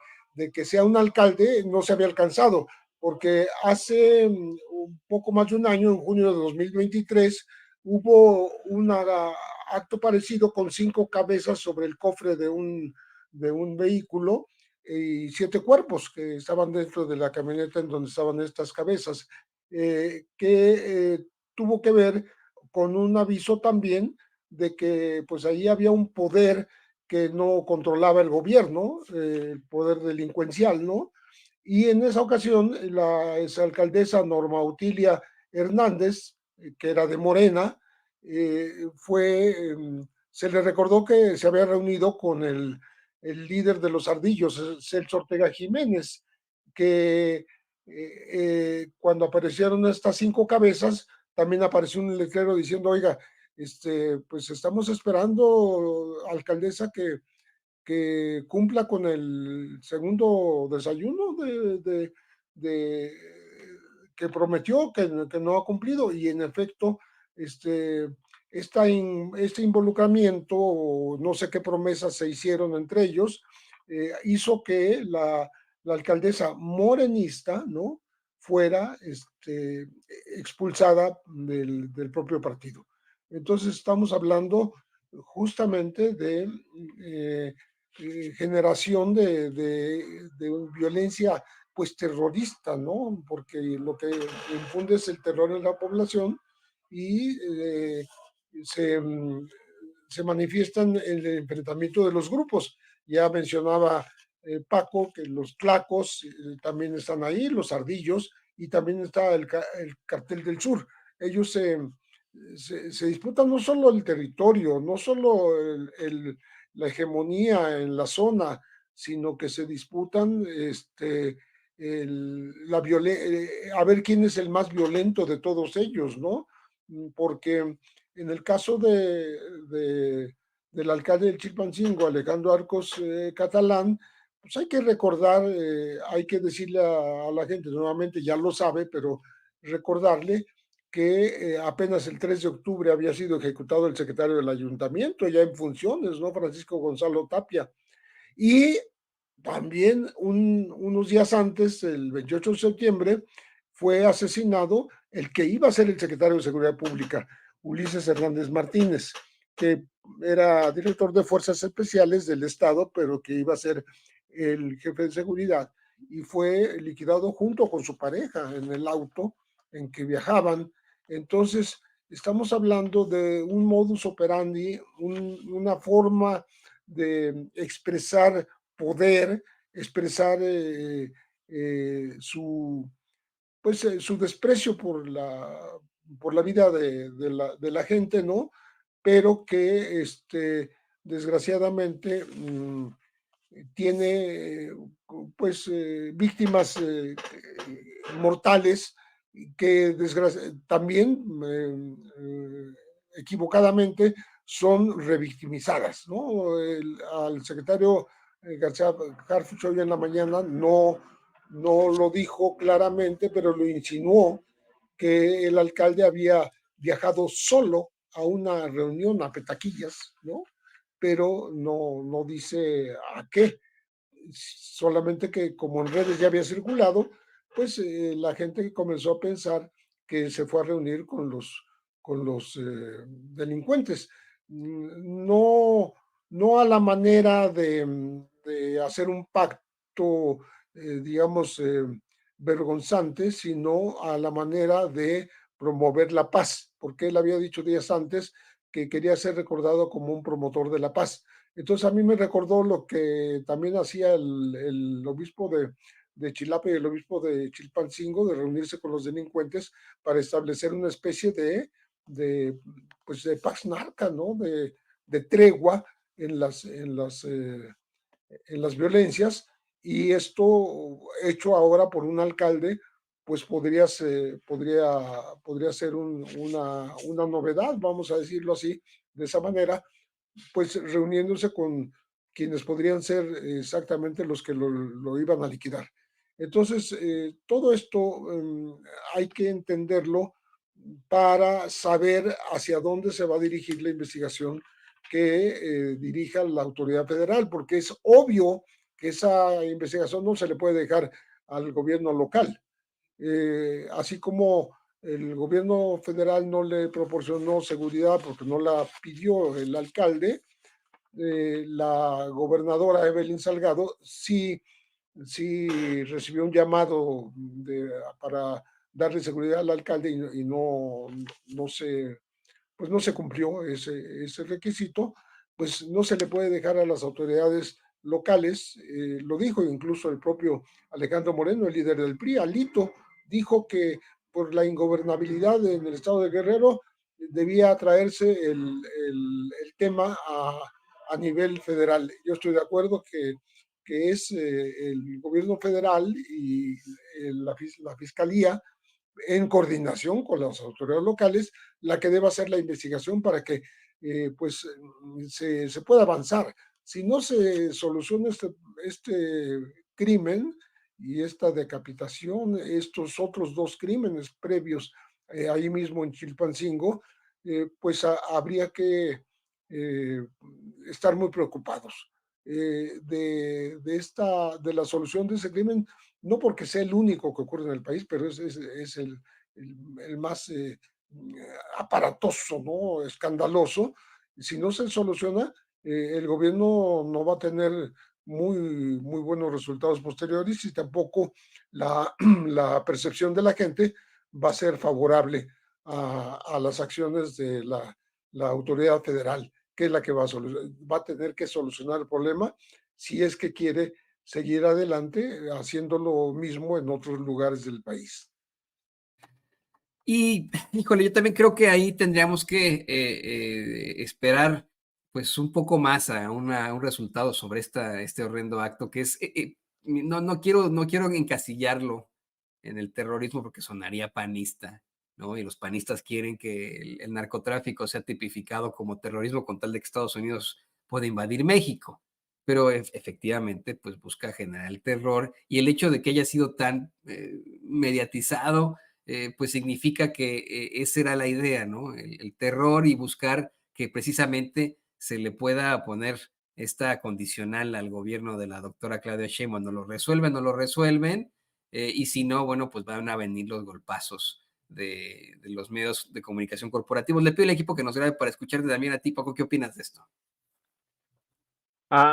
que sea un alcalde no se había alcanzado, porque hace un poco más de un año, en junio de 2023, hubo un acto parecido con 5 cabezas sobre el cofre de un vehículo y 7 cuerpos que estaban dentro de la camioneta en donde estaban estas cabezas, que tuvo que ver con un aviso también de que pues ahí había un poder que no controlaba el gobierno, el poder delincuencial, ¿no? Y en esa ocasión la exalcaldesa Norma Utilia Hernández, que era de Morena, se le recordó que se había reunido con el líder de los Ardillos, Celso Ortega Jiménez, que cuando aparecieron estas 5 cabezas, también apareció un letrero diciendo, oiga, pues estamos esperando, alcaldesa, que cumpla con el segundo desayuno que prometió, que no ha cumplido, y en efecto, este involucramiento, no sé qué promesas se hicieron entre ellos, hizo que la alcaldesa morenista, ¿no?, fuera expulsada del propio partido. Entonces estamos hablando justamente de generación de violencia pues terrorista, ¿no? Porque lo que infunde es el terror en la población y se, se manifiestan en el enfrentamiento de los grupos. Ya mencionaba Paco que los tlacos también están ahí, los ardillos, y también está el cartel del sur. Ellos se disputan no solo el territorio, no solo la hegemonía en la zona, sino que se disputan a ver quién es el más violento de todos ellos, ¿no? Porque en el caso del alcalde de Chilpancingo, Alejandro Arcos Catalán, pues hay que recordar, hay que decirle a la gente, nuevamente ya lo sabe, pero recordarle que apenas el 3 de octubre había sido ejecutado el secretario del ayuntamiento, ya en funciones, ¿no?, Francisco Gonzalo Tapia. Y también unos días antes, el 28 de septiembre, fue asesinado el que iba a ser el secretario de Seguridad Pública, Ulises Hernández Martínez, que era director de Fuerzas Especiales del Estado, pero que iba a ser el jefe de seguridad, y fue liquidado junto con su pareja en el auto en que viajaban. Entonces, estamos hablando de un modus operandi, una forma de expresar poder, expresar su desprecio por la vida de la gente, ¿no? Pero que desgraciadamente tiene pues víctimas mortales que también equivocadamente son revictimizadas, ¿no? Al secretario García Harfuch hoy en la mañana no lo dijo claramente, pero lo insinuó, que el alcalde había viajado solo a una reunión a Petaquillas, ¿no? Pero no dice a qué, solamente que como en redes ya había circulado, pues la gente comenzó a pensar que se fue a reunir con los delincuentes. No a la manera de hacer un pacto, digamos, vergonzante, sino a la manera de promover la paz, porque él había dicho días antes que quería ser recordado como un promotor de la paz. Entonces a mí me recordó lo que también hacía el obispo de Chilapa y el obispo de Chilpancingo, de reunirse con los delincuentes para establecer una especie de pax narca, ¿no? De tregua en las violencias, y esto hecho ahora por un alcalde, pues podría ser una novedad, vamos a decirlo así, de esa manera, pues reuniéndose con quienes podrían ser exactamente los que lo iban a liquidar. Entonces, todo esto hay que entenderlo para saber hacia dónde se va a dirigir la investigación que dirija la autoridad federal, porque es obvio que esa investigación no se le puede dejar al gobierno local. Así como el gobierno federal no le proporcionó seguridad porque no la pidió el alcalde, la gobernadora Evelyn Salgado sí recibió un llamado para darle seguridad al alcalde y no se cumplió ese requisito. Pues no se le puede dejar a las autoridades locales, lo dijo incluso el propio Alejandro Moreno, el líder del PRI, Alito, dijo que por la ingobernabilidad en el estado de Guerrero, debía traerse el tema a nivel federal. Yo estoy de acuerdo que es el gobierno federal y la fiscalía, en coordinación con las autoridades locales, la que deba hacer la investigación para que pues se pueda avanzar. Si no se soluciona este crimen y esta decapitación, estos otros dos crímenes previos ahí mismo en Chilpancingo, pues habría que estar muy preocupados de la solución de ese crimen, no porque sea el único que ocurre en el país, pero es el más aparatoso, ¿no? Escandaloso. Si no se soluciona, el gobierno no va a tener muy buenos resultados posteriores y tampoco la percepción de la gente va a ser favorable a las acciones de la autoridad federal, que es la que va a tener que solucionar el problema si es que quiere seguir adelante haciendo lo mismo en otros lugares del país. Y, híjole, yo también creo que ahí tendríamos que esperar pues un poco más a un resultado sobre este horrendo acto que es, no quiero encasillarlo en el terrorismo porque sonaría panista, ¿no? Y los panistas quieren que el narcotráfico sea tipificado como terrorismo con tal de que Estados Unidos pueda invadir México. Pero efectivamente, pues busca generar el terror y el hecho de que haya sido tan mediatizado, pues significa que esa era la idea, ¿no? El terror y buscar que precisamente se le pueda poner esta condicional al gobierno de la doctora Claudia Sheinbaum. No lo resuelven, y si no, bueno, pues van a venir los golpazos de los medios de comunicación corporativos. Le pido al equipo que nos grabe para escucharte también a ti, Paco. ¿Qué opinas de esto?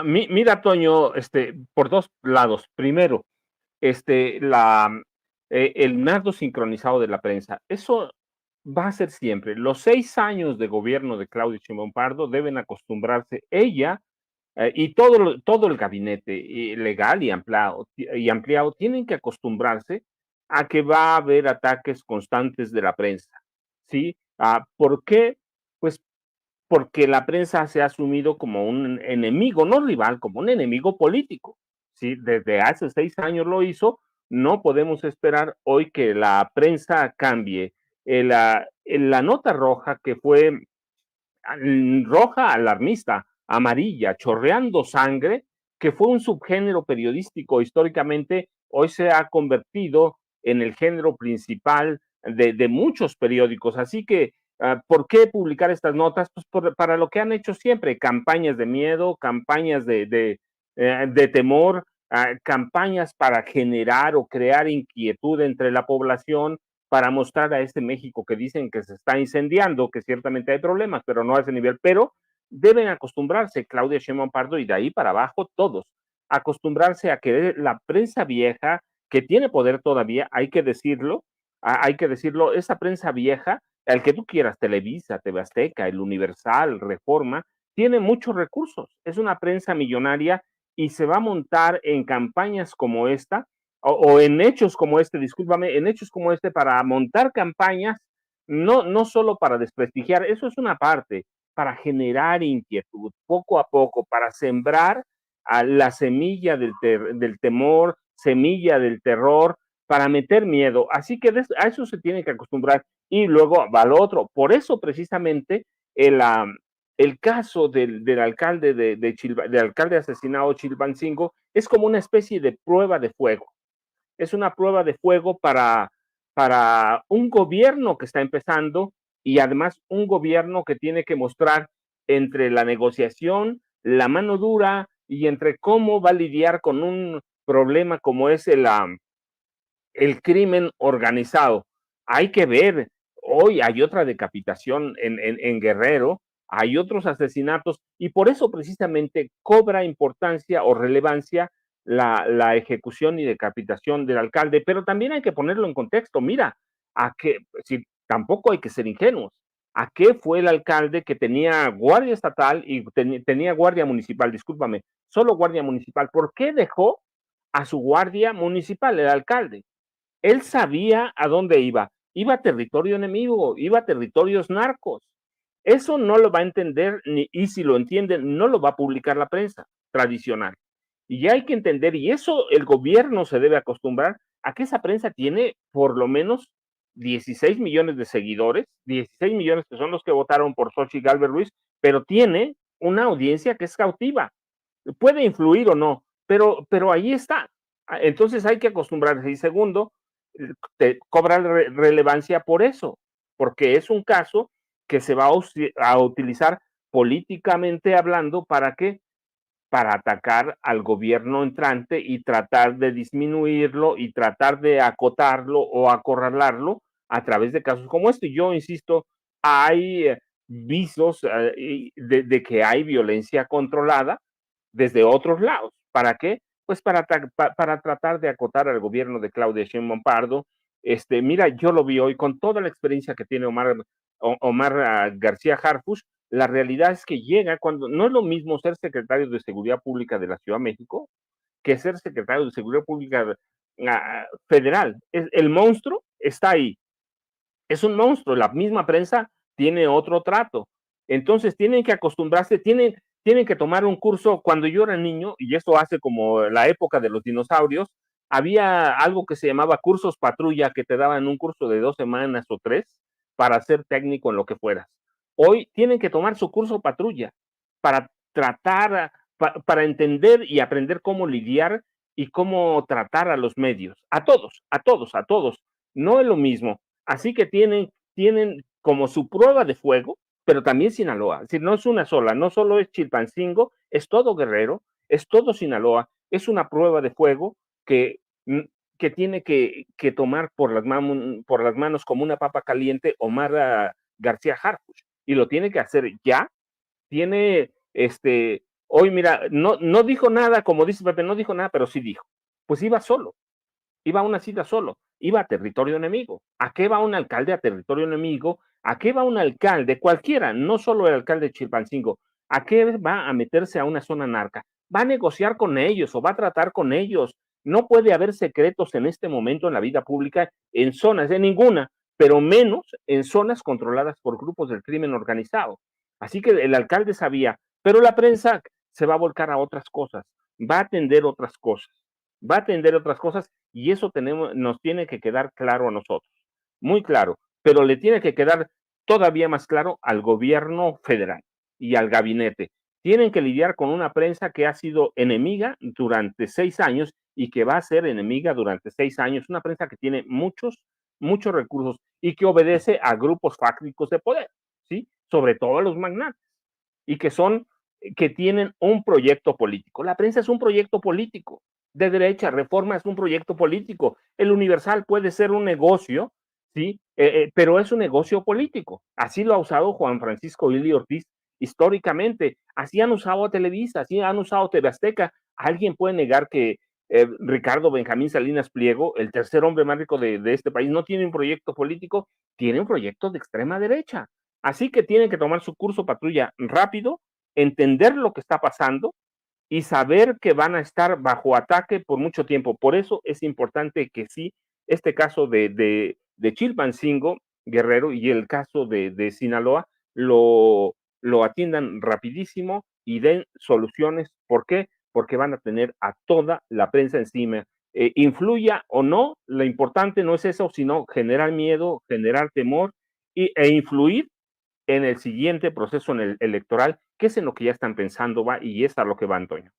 Mira, Toño, por dos lados. Primero, el nardo sincronizado de la prensa. Eso va a ser siempre. Los 6 años de gobierno de Claudia Sheinbaum Pardo deben acostumbrarse ella y todo el gabinete legal y ampliado tienen que acostumbrarse a que va a haber ataques constantes de la prensa. ¿Sí? ¿Por qué? Pues porque la prensa se ha asumido como un enemigo, no rival, como un enemigo político. ¿Sí? Desde hace 6 años lo hizo, no podemos esperar hoy que la prensa cambie. La nota roja, que fue roja alarmista, amarilla, chorreando sangre, que fue un subgénero periodístico históricamente, hoy se ha convertido en el género principal de muchos periódicos. Así que, ¿por qué publicar estas notas? Pues para lo que han hecho siempre, campañas de miedo, campañas de temor, campañas para generar o crear inquietud entre la población, para mostrar a este México que dicen que se está incendiando, que ciertamente hay problemas, pero no a ese nivel. Pero deben acostumbrarse, Claudia Sheinbaum Pardo y de ahí para abajo todos, acostumbrarse a que la prensa vieja, que tiene poder todavía, hay que decirlo, esa prensa vieja, el que tú quieras, Televisa, TV Azteca, El Universal, Reforma, tiene muchos recursos, es una prensa millonaria y se va a montar en campañas como esta, o en hechos como discúlpame, en hechos como para montar campañas, no solo para desprestigiar, eso es una parte, para generar inquietud, poco a poco, para sembrar a la semilla del temor, semilla del terror, para meter miedo. Así que a eso se tiene que acostumbrar. Y luego va lo otro. Por eso precisamente el caso del alcalde del alcalde asesinado Chilpancingo es como una especie de prueba de fuego. Es una prueba de fuego para un gobierno que está empezando y además un gobierno que tiene que mostrar entre la negociación, la mano dura y entre cómo va a lidiar con un problema como es el crimen organizado. Hay que ver, hoy hay otra decapitación en Guerrero, hay otros asesinatos y por eso precisamente cobra importancia o relevancia la ejecución y decapitación del alcalde, pero también hay que ponerlo en contexto. Mira, si, tampoco hay que ser ingenuos. ¿A qué fue el alcalde que tenía guardia estatal y tenía guardia municipal? Discúlpame, solo guardia municipal. ¿Por qué dejó a su guardia municipal, el alcalde? Él sabía a dónde iba. iba a territorio enemigo, iba a territorios narcos. Eso no lo va a entender, y si lo entienden, no lo va a publicar la prensa tradicional. Y ya hay que entender, y eso el gobierno se debe acostumbrar a que esa prensa tiene por lo menos 16 millones de seguidores, 16 millones que son los que votaron por Xochitl Gálvez Ruiz, pero tiene una audiencia que es cautiva. Puede influir o no, pero ahí está. Entonces hay que acostumbrarse. Y segundo, te cobra relevancia por eso, porque es un caso que se va a utilizar políticamente hablando. ¿Para qué? Para atacar al gobierno entrante y tratar de disminuirlo y tratar de acotarlo o acorralarlo a través de casos como este. Yo insisto, hay visos de que hay violencia controlada desde otros lados. ¿Para qué? Pues para tratar de acotar al gobierno de Claudia Sheinbaum Pardo. Mira, yo lo vi hoy con toda la experiencia que tiene Omar García Harfuch. La realidad es que llega cuando no es lo mismo ser secretario de Seguridad Pública de la Ciudad de México que ser secretario de Seguridad Pública federal. El monstruo está ahí. Es un monstruo. La misma prensa tiene otro trato. Entonces tienen que acostumbrarse, tienen que tomar un curso. Cuando yo era niño, y eso hace como la época de los dinosaurios, había algo que se llamaba cursos patrulla, que te daban un curso de 2 semanas o 3 para ser técnico en lo que fueras. Hoy tienen que tomar su curso patrulla para tratar, para entender y aprender cómo lidiar y cómo tratar a los medios. A todos, a todos, a todos. No es lo mismo. Así que tienen como su prueba de fuego, pero también Sinaloa. Es decir, no es una sola, no solo es Chilpancingo, es todo Guerrero, es todo Sinaloa, es una prueba de fuego que tiene que tomar por las manos como una papa caliente Omar García Harfuch, y lo tiene que hacer ya. Tiene, hoy mira, no dijo nada, como dice Pepe, no dijo nada, pero sí dijo. Pues iba solo, iba a una cita solo, iba a territorio enemigo. ¿A qué va un alcalde a territorio enemigo? ¿A qué va un alcalde, cualquiera, no solo el alcalde de Chilpancingo? ¿A qué va a meterse a una zona narca? Va a negociar con ellos o va a tratar con ellos. No puede haber secretos en este momento en la vida pública en zonas de ninguna, pero menos en zonas controladas por grupos del crimen organizado. Así que el alcalde sabía, pero la prensa se va a volcar a otras cosas, va a atender otras cosas. Va a atender otras cosas, y eso nos tiene que quedar claro a nosotros, muy claro, pero le tiene que quedar todavía más claro al gobierno federal y al gabinete. Tienen que lidiar con una prensa que ha sido enemiga durante 6 años y que va a ser enemiga durante 6 años, una prensa que tiene muchos recursos y que obedece a grupos fácticos de poder, ¿sí? Sobre todo a los magnates, y que tienen un proyecto político. La prensa es un proyecto político de derecha. Reforma es un proyecto político. El Universal puede ser un negocio, ¿sí? Pero es un negocio político. Así lo ha usado Juan Francisco Ili Ortiz históricamente. Así han usado a Televisa, así han usado TV Azteca. ¿Alguien puede negar que Ricardo Benjamín Salinas Pliego, el tercer hombre más rico de este país, no tiene un proyecto político? Tiene un proyecto de extrema derecha. Así que tienen que tomar su curso patrulla rápido, entender lo que está pasando y saber que van a estar bajo ataque por mucho tiempo. Por eso es importante que sí, este caso de Chilpancingo, Guerrero, y el caso de Sinaloa lo atiendan rapidísimo y den soluciones. ¿Por qué? Porque van a tener a toda la prensa encima. Influya o no, lo importante no es eso, sino generar miedo, generar temor e influir en el siguiente proceso en el electoral, que es en lo que ya están pensando, y es a lo que va, Antonio.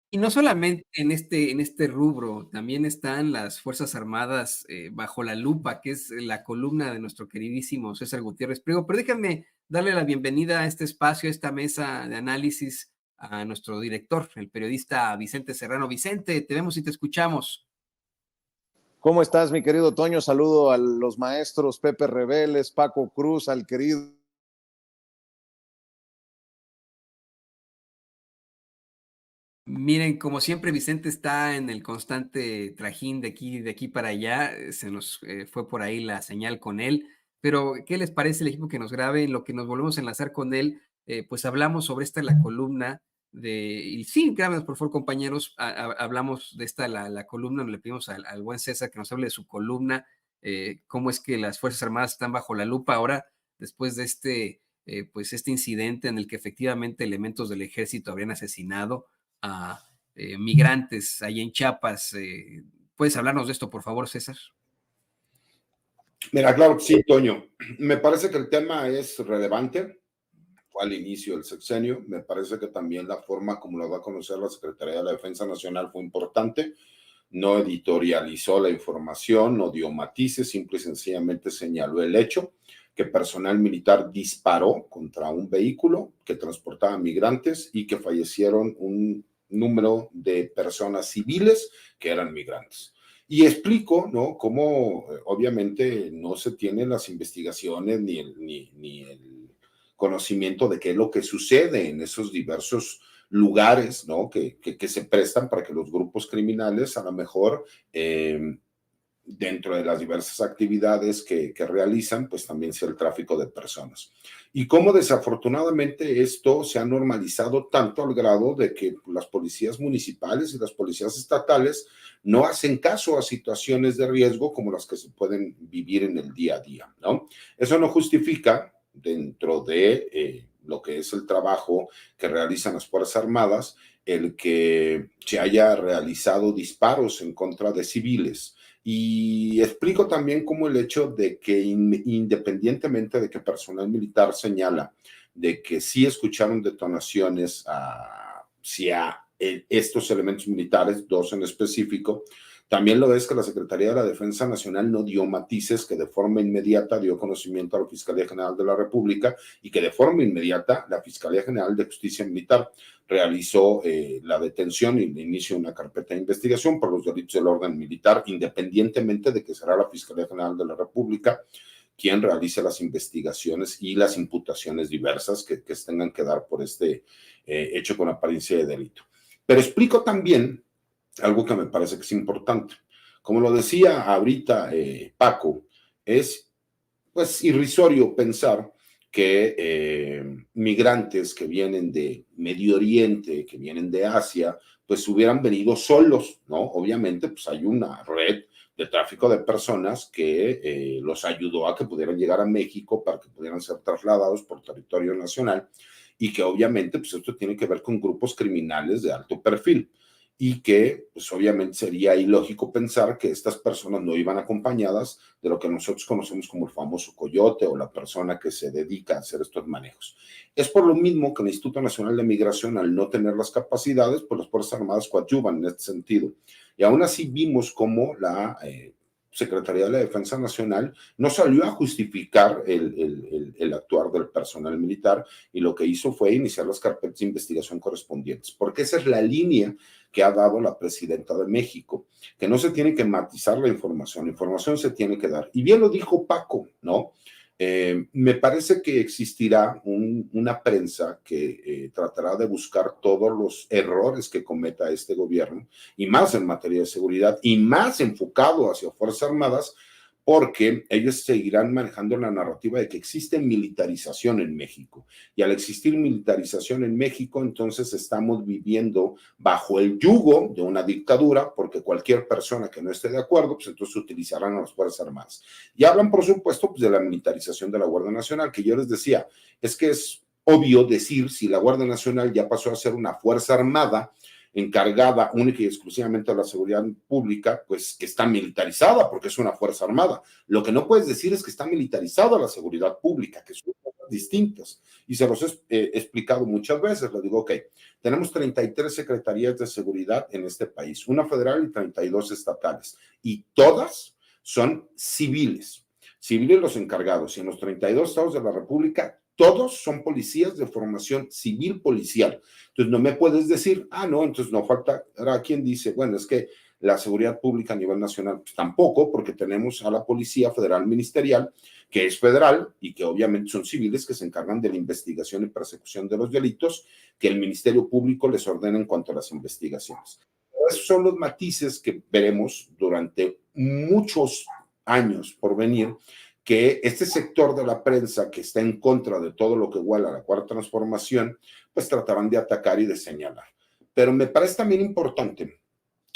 Y no solamente en este rubro, también están las Fuerzas Armadas bajo la lupa, que es la columna de nuestro queridísimo César Gutiérrez Priego. Pero déjame darle la bienvenida a este espacio, a esta mesa de análisis, a nuestro director, el periodista Vicente Serrano. Vicente, te vemos y te escuchamos. ¿Cómo estás, mi querido Toño? Saludo a los maestros Pepe Rebeles, Paco Cruz, al querido Miren, como siempre, Vicente está en el constante trajín de aquí para allá. Se nos fue por ahí la señal con él. Pero, ¿qué les parece el equipo que nos grabe? En lo que nos volvemos a enlazar con él, pues hablamos sobre la columna y sí, grábenos por favor, compañeros. Hablamos de la columna, le pedimos al buen César que nos hable de su columna cómo es que las Fuerzas Armadas están bajo la lupa ahora después de pues este incidente en el que efectivamente elementos del ejército habrían asesinado a migrantes allá en Chiapas. ¿Puedes hablarnos de esto, por favor, César? Mira, claro que sí, Toño. Me parece que el tema es relevante. Fue al inicio del sexenio. Me parece que también la forma como lo va a conocer la Secretaría de la Defensa Nacional fue importante. No editorializó la información, no dio matices, simple y sencillamente señaló el hecho que personal militar disparó contra un vehículo que transportaba migrantes y que fallecieron un número de personas civiles que eran migrantes. Y explico, ¿no?, cómo obviamente no se tienen las investigaciones ni el conocimiento de qué es lo que sucede en esos diversos lugares, ¿no?, que se prestan para que los grupos criminales a lo mejor dentro de las diversas actividades que realizan, pues también sea el tráfico de personas. Y cómo desafortunadamente esto se ha normalizado tanto al grado de que las policías municipales y las policías estatales no hacen caso a situaciones de riesgo como las que se pueden vivir en el día a día, ¿no? Eso no justifica dentro de lo que es el trabajo que realizan las Fuerzas Armadas, el que se haya realizado disparos en contra de civiles. Y explico también cómo el hecho de que independientemente de que personal militar señala de que sí escucharon detonaciones hacia estos elementos militares, dos en específico, también lo es que la Secretaría de la Defensa Nacional no dio matices, que de forma inmediata dio conocimiento a la Fiscalía General de la República y que de forma inmediata la Fiscalía General de Justicia Militar realizó la detención y el inicio de una carpeta de investigación por los delitos del orden militar, independientemente de que será la Fiscalía General de la República quien realice las investigaciones y las imputaciones diversas que tengan que dar por este hecho con apariencia de delito. Pero explico también algo que me parece que es importante. Como lo decía ahorita Paco, es pues irrisorio pensar que migrantes que vienen de Medio Oriente, que vienen de Asia, pues hubieran venido solos, ¿no? Obviamente, pues hay una red de tráfico de personas que los ayudó a que pudieran llegar a México para que pudieran ser trasladados por territorio nacional y que obviamente, pues esto tiene que ver con grupos criminales de alto perfil y que pues obviamente sería ilógico pensar que estas personas no iban acompañadas de lo que nosotros conocemos como el famoso coyote o la persona que se dedica a hacer estos manejos. Es por lo mismo que el Instituto Nacional de Migración, al no tener las capacidades, pues las Fuerzas Armadas coadyuvan en este sentido. Y aún así vimos cómo la Secretaría de la Defensa Nacional no salió a justificar el actuar del personal militar y lo que hizo fue iniciar las carpetas de investigación correspondientes, porque esa es la línea que ha dado la presidenta de México, que no se tiene que matizar la información se tiene que dar. Y bien lo dijo Paco, ¿no? Me parece que existirá una prensa que tratará de buscar todos los errores que cometa este gobierno, y más en materia de seguridad, y más enfocado hacia Fuerzas Armadas, porque ellos seguirán manejando la narrativa de que existe militarización en México. Y al existir militarización en México, entonces estamos viviendo bajo el yugo de una dictadura, porque cualquier persona que no esté de acuerdo, pues entonces utilizarán a las Fuerzas Armadas. Y hablan, por supuesto, pues de la militarización de la Guardia Nacional, que yo les decía, es que es obvio decir si la Guardia Nacional ya pasó a ser una Fuerza Armada encargada única y exclusivamente de la seguridad pública, pues que está militarizada porque es una fuerza armada. Lo que no puedes decir es que está militarizada la seguridad pública, que son cosas distintas. Y se los he explicado muchas veces. Les digo, ok, tenemos 33 secretarías de seguridad en este país, una federal y 32 estatales, y todas son civiles. Civiles los encargados, y en los 32 estados de la República, todos son policías de formación civil policial. Entonces no me puedes decir, no, entonces no falta, ahora quien dice, bueno, es que la seguridad pública a nivel nacional, pues tampoco, porque tenemos a la Policía Federal Ministerial, que es federal y que obviamente son civiles que se encargan de la investigación y persecución de los delitos que el Ministerio Público les ordena en cuanto a las investigaciones. Esos son los matices que veremos durante muchos años por venir, que este sector de la prensa que está en contra de todo lo que huele a la Cuarta Transformación, pues tratarán de atacar y de señalar. Pero me parece también importante,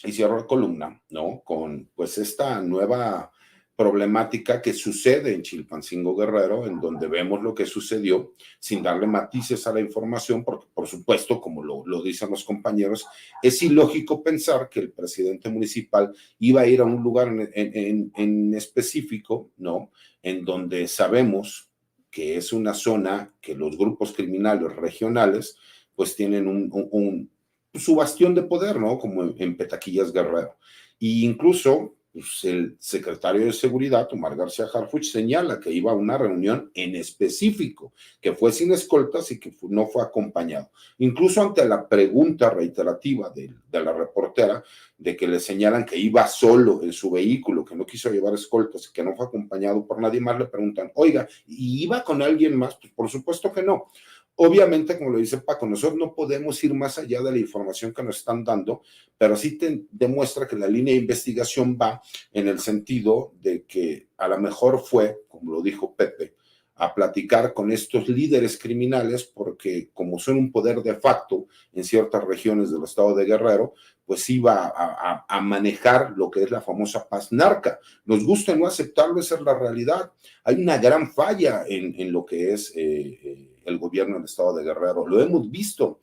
y cierro la columna, ¿no?, con pues esta nueva problemática que sucede en Chilpancingo Guerrero, en donde vemos lo que sucedió, sin darle matices a la información, porque por supuesto, como lo dicen los compañeros, es ilógico pensar que el presidente municipal iba a ir a un lugar en específico, ¿no? En donde sabemos que es una zona que los grupos criminales regionales pues tienen su bastión de poder, ¿no? Como en Petaquillas Guerrero. Y incluso pues, el secretario de Seguridad, Omar García Harfuch, señala que iba a una reunión en específico, que fue sin escoltas y que no fue acompañado. Incluso ante la pregunta reiterativa de la reportera, de que le señalan que iba solo en su vehículo, que no quiso llevar escoltas y que no fue acompañado por nadie más, le preguntan, oiga, ¿y iba con alguien más? Pues por supuesto que no. Obviamente, como lo dice Paco, nosotros no podemos ir más allá de la información que nos están dando, pero sí te demuestra que la línea de investigación va en el sentido de que a lo mejor fue, como lo dijo Pepe, a platicar con estos líderes criminales, porque como son un poder de facto en ciertas regiones del estado de Guerrero, pues iba a manejar lo que es la famosa paz narca. Nos gusta no aceptarlo, esa es la realidad. Hay una gran falla en lo que es el gobierno del estado de Guerrero. Lo hemos visto.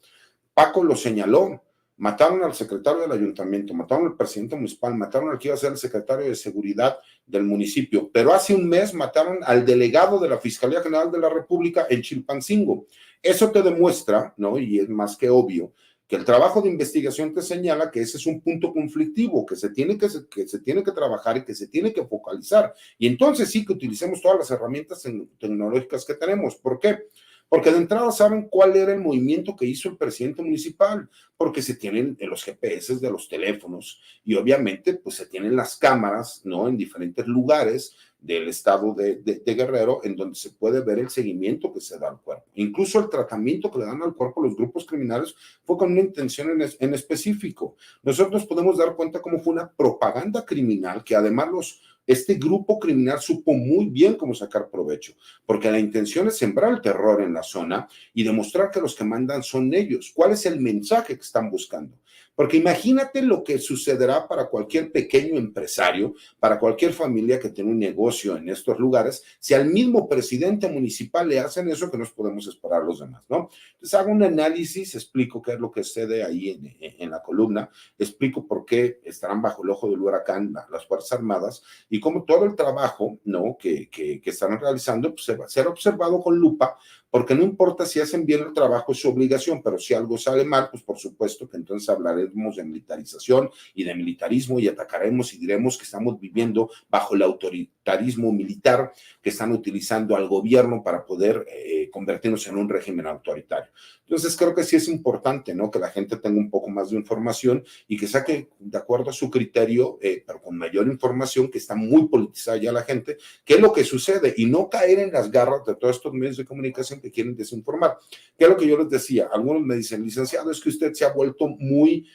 Paco lo señaló. Mataron al secretario del ayuntamiento, mataron al presidente municipal, mataron al que iba a ser el secretario de seguridad del municipio, pero hace un mes mataron al delegado de la Fiscalía General de la República en Chilpancingo. Eso te demuestra, ¿no? Y es más que obvio, que el trabajo de investigación te señala que ese es un punto conflictivo, que se tiene que trabajar y que se tiene que focalizar. Y entonces sí que utilicemos todas las herramientas tecnológicas que tenemos. ¿Por qué? Porque de entrada saben cuál era el movimiento que hizo el presidente municipal, porque se tienen los GPS de los teléfonos y obviamente pues se tienen las cámaras, ¿no? En diferentes lugares del estado de Guerrero, en donde se puede ver el seguimiento que se da al cuerpo. Incluso el tratamiento que le dan al cuerpo los grupos criminales fue con una intención en específico. Nosotros nos podemos dar cuenta cómo fue una propaganda criminal que además este grupo criminal supo muy bien cómo sacar provecho, porque la intención es sembrar el terror en la zona y demostrar que los que mandan son ellos. ¿Cuál es el mensaje que están buscando? Porque imagínate lo que sucederá para cualquier pequeño empresario, para cualquier familia que tiene un negocio en estos lugares, si al mismo presidente municipal le hacen eso, que nos podemos esperar los demás, ¿no? Entonces hago un análisis, explico qué es lo que sucede ahí en la columna, explico por qué estarán bajo el ojo del huracán las Fuerzas Armadas y cómo todo el trabajo, ¿no? que están realizando pues, se va a ser observado con lupa, porque no importa si hacen bien el trabajo, es su obligación, pero si algo sale mal, pues por supuesto que entonces hablaremos de militarización y de militarismo y atacaremos y diremos que estamos viviendo bajo el autoritarismo militar que están utilizando al gobierno para poder convertirnos en un régimen autoritario. Entonces creo que sí es importante, ¿no? Que la gente tenga un poco más de información y que saque de acuerdo a su criterio, pero con mayor información, que está muy politizada ya la gente, qué es lo que sucede y no caer en las garras de todos estos medios de comunicación que quieren desinformar. ¿Qué es lo que yo les decía? Algunos me dicen, licenciado, es que usted se ha vuelto muy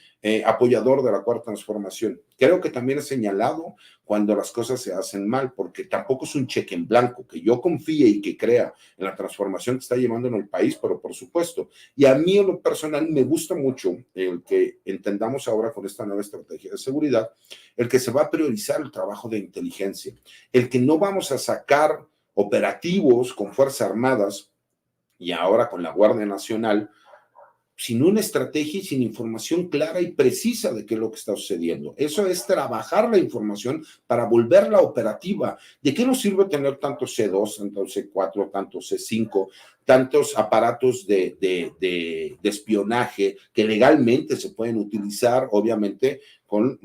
apoyador de la Cuarta Transformación. Creo que también he señalado cuando las cosas se hacen mal, porque tampoco es un cheque en blanco, que yo confíe y que crea en la transformación que está llevando en el país, pero por supuesto. Y a mí en lo personal me gusta mucho el que entendamos ahora con esta nueva estrategia de seguridad, el que se va a priorizar el trabajo de inteligencia, el que no vamos a sacar operativos con Fuerzas Armadas y ahora con la Guardia Nacional, sin una estrategia y sin información clara y precisa de qué es lo que está sucediendo. Eso es trabajar la información para volverla operativa. ¿De qué nos sirve tener tantos C2, tantos C4, tantos C5, tantos aparatos de espionaje que legalmente se pueden utilizar, obviamente, con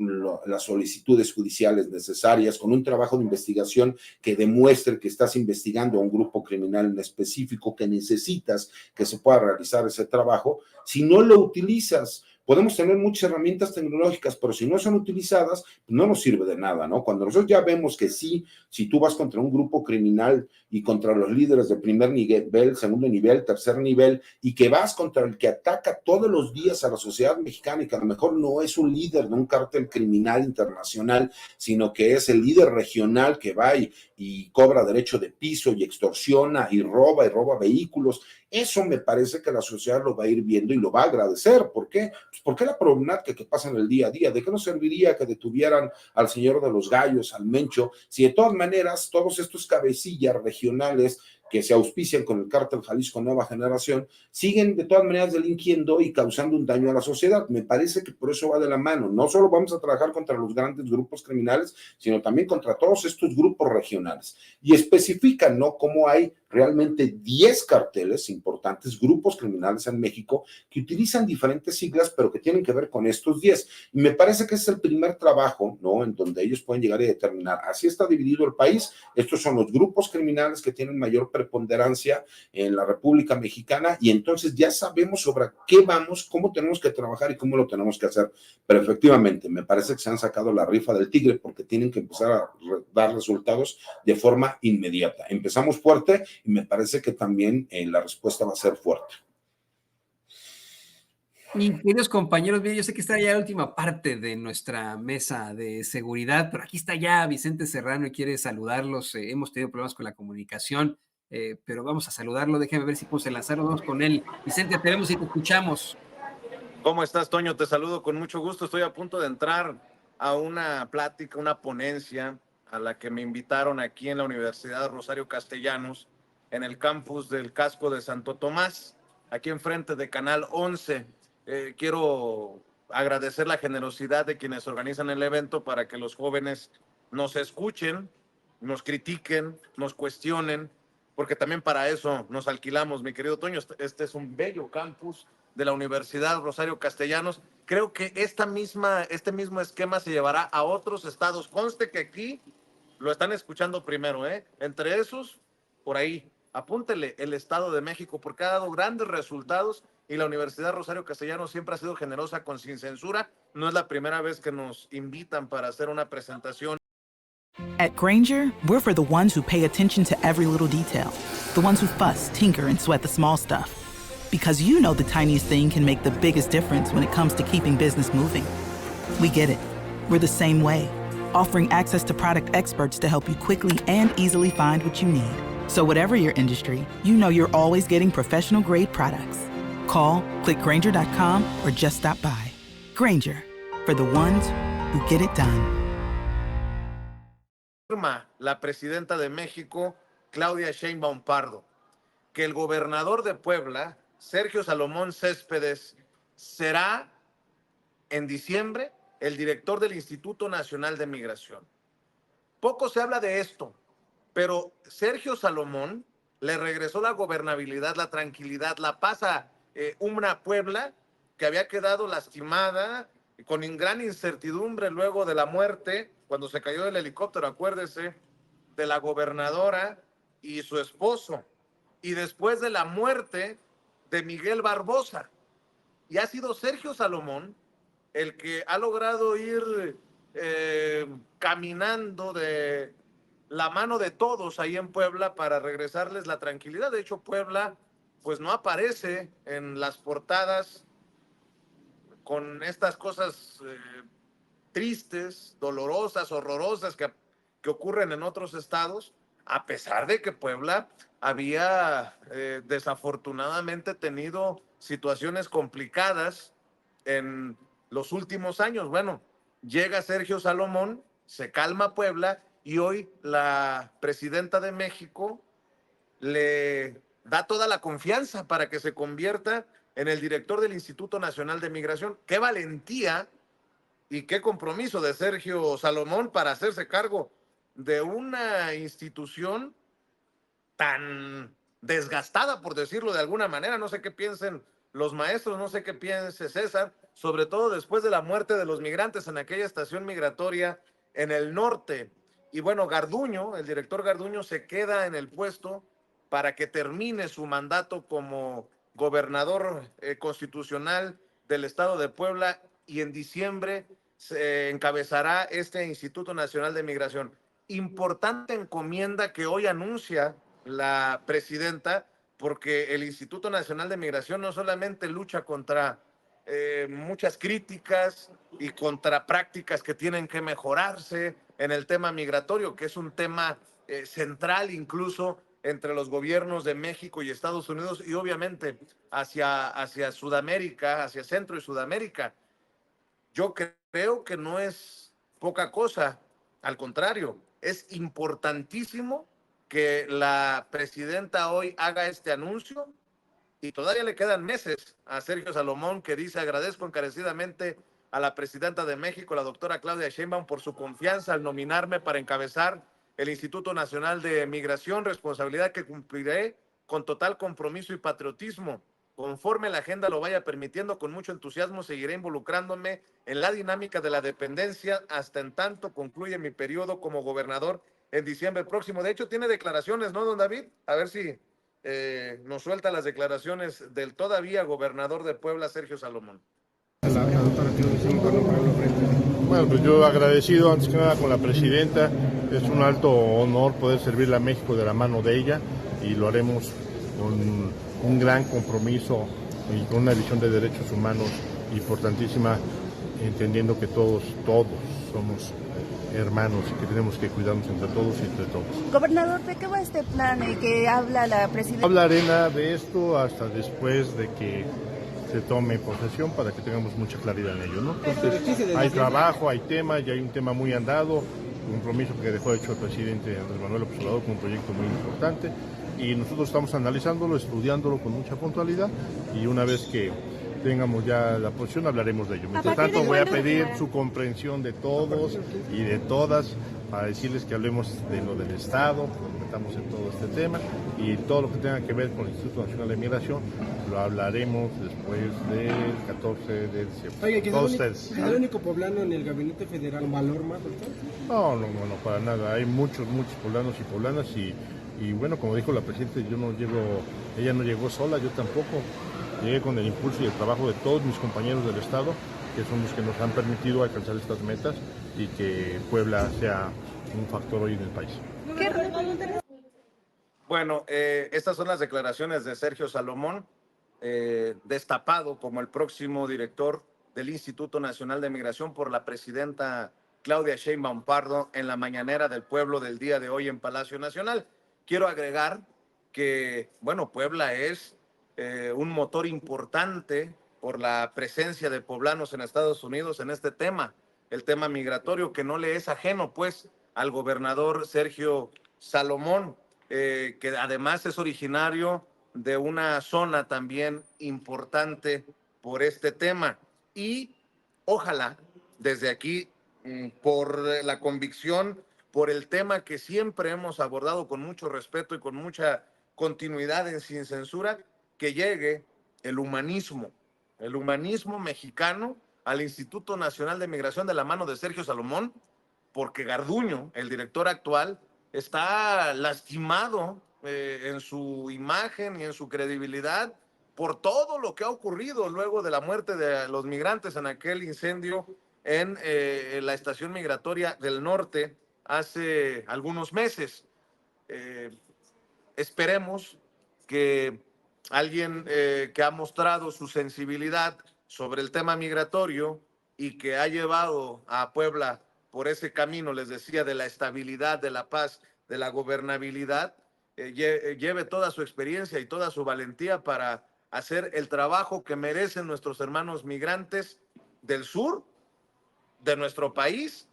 las solicitudes judiciales necesarias, con un trabajo de investigación que demuestre que estás investigando a un grupo criminal en específico, que necesitas que se pueda realizar ese trabajo? Si no lo utilizas, podemos tener muchas herramientas tecnológicas, pero si no son utilizadas, no nos sirve de nada, ¿no? Cuando nosotros ya vemos que sí, si tú vas contra un grupo criminal y contra los líderes de primer nivel, segundo nivel, tercer nivel, y que vas contra el que ataca todos los días a la sociedad mexicana y que a lo mejor no es un líder de un cártel criminal internacional, sino que es el líder regional que va y cobra derecho de piso y extorsiona y roba vehículos, eso me parece que la sociedad lo va a ir viendo y lo va a agradecer. ¿Por qué? ¿Por qué la problemática que pasa en el día a día? ¿De qué nos serviría que detuvieran al señor de los gallos, al Mencho, si de todas maneras todos estos cabecillas regionales que se auspician con el cártel Jalisco Nueva Generación, siguen de todas maneras delinquiendo y causando un daño a la sociedad? Me parece que por eso va de la mano. No solo vamos a trabajar contra los grandes grupos criminales, sino también contra todos estos grupos regionales. Y especifican, ¿no?, cómo hay realmente 10 carteles importantes, grupos criminales en México, que utilizan diferentes siglas, pero que tienen que ver con estos 10. Y me parece que es el primer trabajo, ¿no?, en donde ellos pueden llegar y determinar, así está dividido el país, estos son los grupos criminales que tienen mayor preponderancia en la República Mexicana, y entonces ya sabemos sobre qué vamos, cómo tenemos que trabajar y cómo lo tenemos que hacer. Pero efectivamente, me parece que se han sacado la rifa del tigre porque tienen que empezar a dar resultados de forma inmediata. Empezamos fuerte y me parece que también la respuesta va a ser fuerte. Y queridos compañeros, bien, yo sé que está ya la última parte de nuestra mesa de seguridad, pero aquí está ya Vicente Serrano y quiere saludarlos. Hemos tenido problemas con la comunicación, pero vamos a saludarlo. Déjame ver si podemos enlazarnos. Vamos con él. Vicente, te vemos y te escuchamos. ¿Cómo estás, Toño? Te saludo con mucho gusto. Estoy a punto de entrar a una plática, una ponencia a la que me invitaron aquí en la Universidad Rosario Castellanos, en el campus del Casco de Santo Tomás, aquí enfrente de Canal 11. Quiero agradecer la generosidad de quienes organizan el evento para que los jóvenes nos escuchen, nos critiquen, nos cuestionen, porque también para eso nos alquilamos, mi querido Toño. Este es un bello campus de la Universidad Rosario Castellanos. Creo que este mismo esquema se llevará a otros estados. Conste que aquí lo están escuchando primero, ¿eh? Entre esos, por ahí, apúntele el Estado de México, porque ha dado grandes resultados y la Universidad Rosario Castellanos siempre ha sido generosa con Sin Censura. No es la primera vez que nos invitan para hacer una presentación. At Grainger, we're for the ones who pay attention to every little detail, the ones who fuss, tinker, and sweat the small stuff. Because you know the tiniest thing can make the biggest difference when it comes to keeping business moving. We get it. We're the same way, offering access to product experts to help you quickly and easily find what you need. So whatever your industry, you know you're always getting professional-grade products. Call, click Grainger.com, or just stop by. Grainger, for the ones who get it done. La presidenta de México, Claudia Sheinbaum Pardo, que el gobernador de Puebla, Sergio Salomón Céspedes, será en diciembre el director del Instituto Nacional de Migración. Poco se habla de esto, pero Sergio Salomón le regresó la gobernabilidad, la tranquilidad, la paz a una Puebla que había quedado lastimada, con gran incertidumbre luego de la muerte, cuando se cayó el helicóptero, acuérdese, de la gobernadora y su esposo, y después de la muerte de Miguel Barbosa. Y ha sido Sergio Salomón el que ha logrado ir caminando de la mano de todos ahí en Puebla para regresarles la tranquilidad. De hecho, Puebla pues no aparece en las portadas con estas cosas tristes, dolorosas, horrorosas que ocurren en otros estados, a pesar de que Puebla había desafortunadamente tenido situaciones complicadas en los últimos años. Bueno, llega Sergio Salomón, se calma Puebla y hoy la presidenta de México le da toda la confianza para que se convierta en el director del Instituto Nacional de Migración. ¡Qué valentía y qué compromiso de Sergio Salomón para hacerse cargo de una institución tan desgastada, por decirlo de alguna manera! No sé qué piensen los maestros, no sé qué piense César, sobre todo después de la muerte de los migrantes en aquella estación migratoria en el norte. Y bueno, Garduño, el director Garduño, se queda en el puesto para que termine su mandato como gobernador constitucional del estado de Puebla, y en diciembre se encabezará este Instituto Nacional de Migración. Importante encomienda que hoy anuncia la presidenta, porque el Instituto Nacional de Migración no solamente lucha contra muchas críticas y contra prácticas que tienen que mejorarse en el tema migratorio, que es un tema central incluso entre los gobiernos de México y Estados Unidos y obviamente hacia Sudamérica, hacia Centro y Sudamérica. Yo creo que no es poca cosa, al contrario, es importantísimo que la presidenta hoy haga este anuncio y todavía le quedan meses a Sergio Salomón, que dice: agradezco encarecidamente a la presidenta de México, la doctora Claudia Sheinbaum, por su confianza al nominarme para encabezar el Instituto Nacional de Migración, responsabilidad que cumpliré con total compromiso y patriotismo. Conforme la agenda lo vaya permitiendo, con mucho entusiasmo seguiré involucrándome en la dinámica de la dependencia hasta en tanto concluye mi periodo como gobernador en diciembre próximo. De hecho, tiene declaraciones, ¿no, don David? A ver si nos suelta las declaraciones del todavía gobernador de Puebla, Sergio Salomón. Bueno, pues yo agradecido antes que nada con la presidenta. Es un alto honor poder servirle a México de la mano de ella y lo haremos con un gran compromiso y con una visión de derechos humanos importantísima, entendiendo que todos somos hermanos y que tenemos que cuidarnos entre todos y entre todos. Gobernador, ¿de qué va este plan que habla la presidenta? Hablaré nada de esto hasta después de que se tome posesión para que tengamos mucha claridad en ello, ¿no? Entonces, hay trabajo, hay temas, y hay un tema muy andado, un compromiso que dejó hecho el presidente Andrés Manuel López Obrador con un proyecto muy importante, y nosotros estamos analizándolo, estudiándolo con mucha puntualidad, y una vez que tengamos ya la posición hablaremos de ello. Mientras tanto voy a pedir su comprensión de todos y de todas para decirles que hablemos de lo del Estado, que nos metamos en todo este tema y todo lo que tenga que ver con el Instituto Nacional de Migración lo hablaremos después del 14 de diciembre. Oiga, ¿que todos es el único poblano en el gabinete federal valor más, doctor? No, para nada. Hay muchos poblanos y poblanas y bueno, como dijo la presidenta, ella no llegó sola, yo tampoco. Llegué con el impulso y el trabajo de todos mis compañeros del Estado, que son los que nos han permitido alcanzar estas metas y que Puebla sea un factor hoy en el país. Bueno, estas son las declaraciones de Sergio Salomón, destapado como el próximo director del Instituto Nacional de Migración por la presidenta Claudia Sheinbaum Pardo en la mañanera del pueblo del día de hoy en Palacio Nacional. Quiero agregar que, bueno, Puebla es un motor importante por la presencia de poblanos en Estados Unidos en este tema, el tema migratorio, que no le es ajeno pues al gobernador Sergio Salomón, que además es originario de una zona también importante por este tema. Y ojalá desde aquí, por la convicción, por el tema que siempre hemos abordado con mucho respeto y con mucha continuidad en Sin Censura, que llegue el humanismo mexicano al Instituto Nacional de Migración de la mano de Sergio Salomón, porque Garduño, el director actual, está lastimado en su imagen y en su credibilidad por todo lo que ha ocurrido luego de la muerte de los migrantes en aquel incendio en la estación migratoria del norte hace algunos meses. Esperemos que alguien que ha mostrado su sensibilidad sobre el tema migratorio y que ha llevado a Puebla por ese camino, les decía, de la estabilidad, de la paz, de la gobernabilidad, lleve toda su experiencia y toda su valentía para hacer el trabajo que merecen nuestros hermanos migrantes del sur, de nuestro país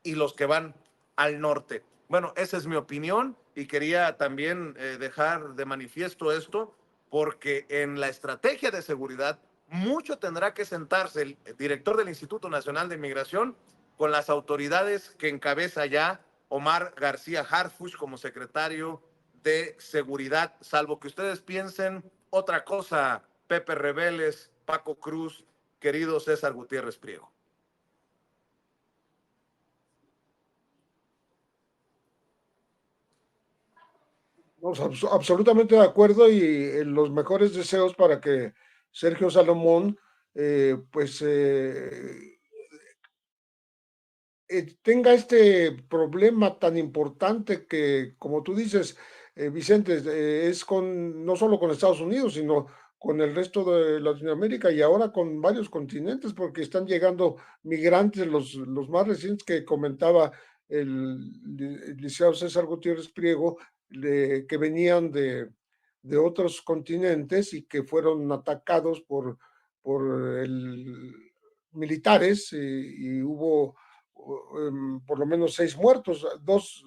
y los que van al norte. Bueno, esa es mi opinión y quería también dejar de manifiesto esto, porque en la estrategia de seguridad mucho tendrá que sentarse el director del Instituto Nacional de Migración con las autoridades que encabeza ya Omar García Harfuch como secretario de Seguridad, salvo que ustedes piensen otra cosa, Pepe Rebeles, Paco Cruz, querido César Gutiérrez Priego. Absolutamente de acuerdo y los mejores deseos para que Sergio Salomón tenga este problema tan importante que, como tú dices, Vicente, es no solo con Estados Unidos, sino con el resto de Latinoamérica y ahora con varios continentes, porque están llegando migrantes, los más recientes que comentaba el licenciado César Gutiérrez Priego, que venían de otros continentes y que fueron atacados por militares y hubo por lo menos 6 muertos, dos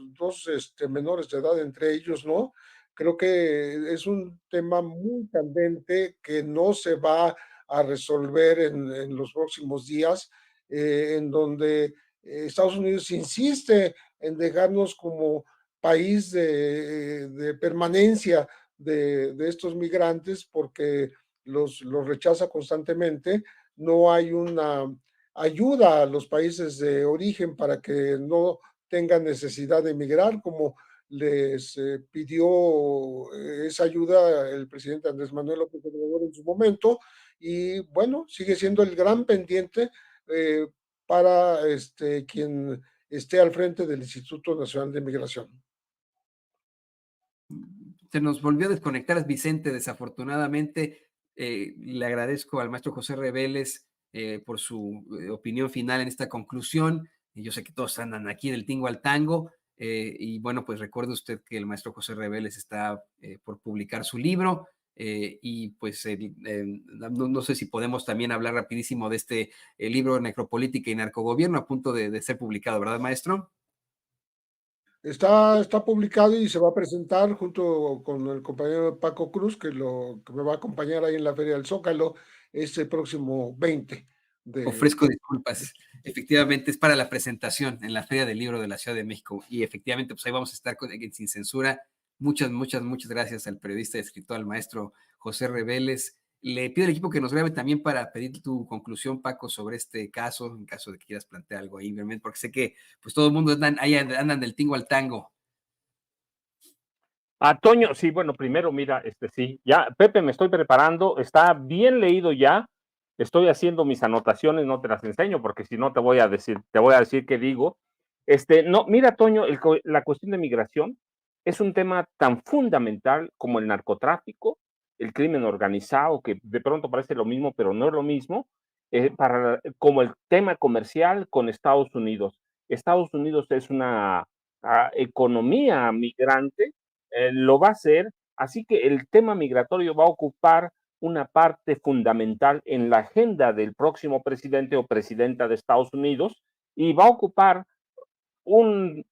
menores de edad entre ellos, ¿no? Creo que es un tema muy candente que no se va a resolver en los próximos días, en donde Estados Unidos insiste en dejarnos como país de permanencia de estos migrantes porque los rechaza constantemente. No hay una ayuda a los países de origen para que no tengan necesidad de emigrar, como les pidió esa ayuda el presidente Andrés Manuel López Obrador en su momento, y bueno, sigue siendo el gran pendiente para quien esté al frente del Instituto Nacional de Migración. Se nos volvió a desconectar Vicente, desafortunadamente. Le agradezco al maestro José Reveles por su opinión final en esta conclusión. Yo sé que todos andan aquí del tingo al tango. Y bueno, pues recuerde usted que el maestro José Reveles está por publicar su libro. Y pues no sé si podemos también hablar rapidísimo de este libro Necropolítica y Narcogobierno, a punto de ser publicado, ¿verdad, maestro? Está publicado y se va a presentar junto con el compañero Paco Cruz, que me va a acompañar ahí en la Feria del Zócalo este próximo 20. Ofrezco disculpas. Efectivamente, es para la presentación en la Feria del Libro de la Ciudad de México. Y efectivamente, pues ahí vamos a estar Sin Censura. Muchas gracias al periodista y escritor, al maestro José Reveles. Le pido al equipo que nos grabe también para pedir tu conclusión, Paco, sobre este caso, en caso de que quieras plantear algo ahí, porque sé que pues todo el mundo andan del tingo al tango. Toño, sí, bueno, primero, mira, sí, ya, Pepe, me estoy preparando, está bien leído ya, estoy haciendo mis anotaciones, no te las enseño, porque si no te voy a decir qué digo. No, mira, Toño, la cuestión de migración es un tema tan fundamental como el narcotráfico, el crimen organizado, que de pronto parece lo mismo, pero no es lo mismo, como el tema comercial con Estados Unidos. Estados Unidos es una economía migrante, lo va a hacer, así que el tema migratorio va a ocupar una parte fundamental en la agenda del próximo presidente o presidenta de Estados Unidos y va a ocupar uno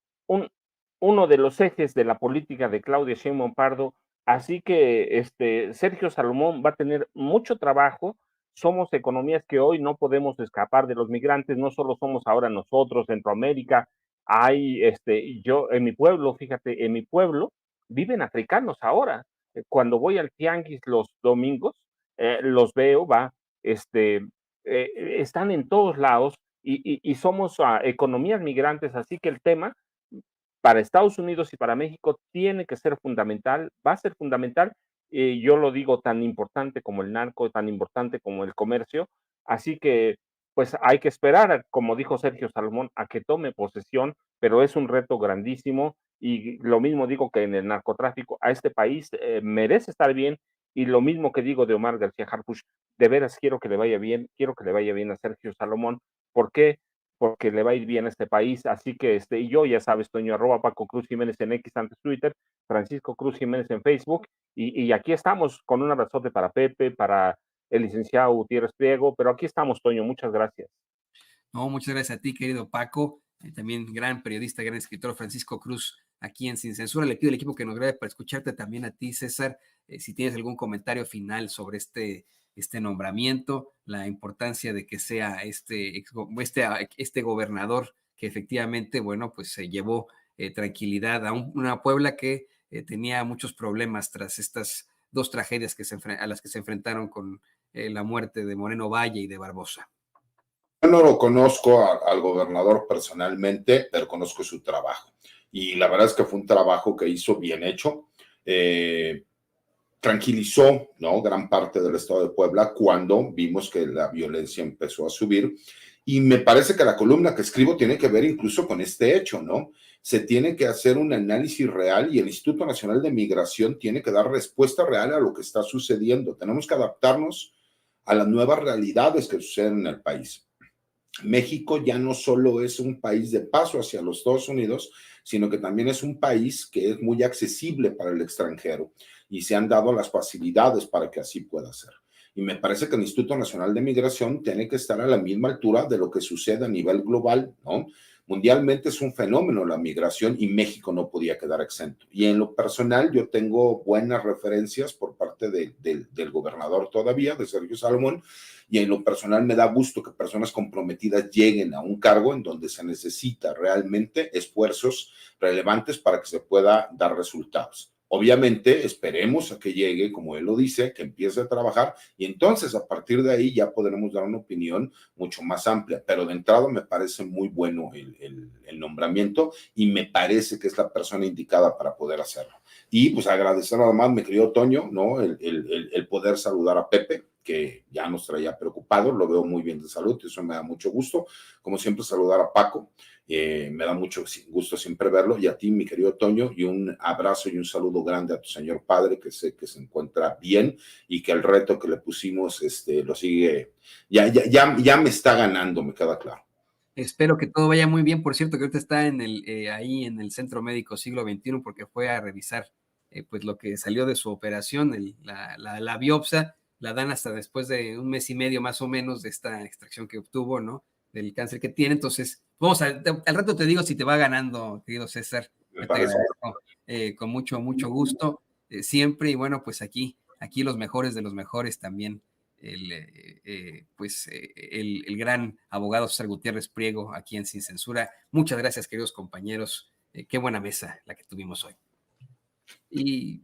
de los ejes de la política de Claudia Sheinbaum Pardo, así que Sergio Salomón va a tener mucho trabajo. Somos economías que hoy no podemos escapar de los migrantes, no solo somos ahora nosotros, Centroamérica, hay, yo en mi pueblo, fíjate, en mi pueblo viven africanos ahora. Cuando voy al tianguis los domingos, los veo, están en todos lados y somos economías migrantes, así que el tema para Estados Unidos y para México tiene que ser fundamental, va a ser fundamental, yo lo digo, tan importante como el narco, tan importante como el comercio, así que pues hay que esperar, como dijo Sergio Salomón, a que tome posesión, pero es un reto grandísimo y lo mismo digo que en el narcotráfico, a este país merece estar bien y lo mismo que digo de Omar García Harfuch, de veras quiero que le vaya bien a Sergio Salomón. ¿Por qué? Porque le va a ir bien a este país, así que y yo, ya sabes, Toño, @ Paco Cruz Jiménez en X, antes Twitter, Francisco Cruz Jiménez en Facebook, y aquí estamos con un abrazote para Pepe, para el licenciado Gutiérrez Priego, pero aquí estamos, Toño, muchas gracias. No, muchas gracias a ti, querido Paco, también gran periodista, gran escritor Francisco Cruz, aquí en Sin Censura. Le pido al equipo que nos grabe para escucharte también a ti, César, si tienes algún comentario final sobre este nombramiento, la importancia de que sea este gobernador que efectivamente, bueno, pues se llevó tranquilidad a una Puebla que tenía muchos problemas tras estas 2 tragedias a las que se enfrentaron con la muerte de Moreno Valle y de Barbosa. Yo no lo conozco al gobernador personalmente, pero conozco su trabajo. Y la verdad es que fue un trabajo que hizo bien hecho. Tranquilizó, ¿no?, gran parte del estado de Puebla cuando vimos que la violencia empezó a subir. Y me parece que la columna que escribo tiene que ver incluso con este hecho, ¿no? Se tiene que hacer un análisis real y el Instituto Nacional de Migración tiene que dar respuesta real a lo que está sucediendo. Tenemos que adaptarnos a las nuevas realidades que suceden en el país. México ya no solo es un país de paso hacia los Estados Unidos, sino que también es un país que es muy accesible para el extranjero y se han dado las facilidades para que así pueda ser. Y me parece que el Instituto Nacional de Migración tiene que estar a la misma altura de lo que sucede a nivel global, ¿no? Mundialmente es un fenómeno la migración y México no podía quedar exento. Y en lo personal yo tengo buenas referencias por parte del gobernador todavía, de Sergio Salomón, y en lo personal me da gusto que personas comprometidas lleguen a un cargo en donde se necesita realmente esfuerzos relevantes para que se pueda dar resultados. Obviamente esperemos a que llegue, como él lo dice, que empiece a trabajar y entonces a partir de ahí ya podremos dar una opinión mucho más amplia, pero de entrada me parece muy bueno el nombramiento y me parece que es la persona indicada para poder hacerlo. Y pues agradecer además, mi querido Toño, ¿no? El poder saludar a Pepe, que ya nos traía preocupados, lo veo muy bien de salud, eso me da mucho gusto. Como siempre, saludar a Paco, me da mucho gusto siempre verlo, y a ti, mi querido Toño, y un abrazo y un saludo grande a tu señor padre, que sé que se encuentra bien y que el reto que le pusimos lo sigue, ya me está ganando, me queda claro. Espero que todo vaya muy bien. Por cierto, que ahorita está ahí en el Centro Médico Siglo XXI porque fue a revisar pues lo que salió de su operación, la biopsia. La dan hasta después de 1 mes y medio más o menos de esta extracción que obtuvo, ¿no? Del cáncer que tiene. Entonces, al rato te digo si te va ganando, querido César. Me parece. Con mucho gusto, siempre. Y bueno, pues aquí los mejores de los mejores también. El gran abogado César Gutiérrez Priego, aquí en Sin Censura. Muchas gracias, queridos compañeros. Qué buena mesa la que tuvimos hoy. Y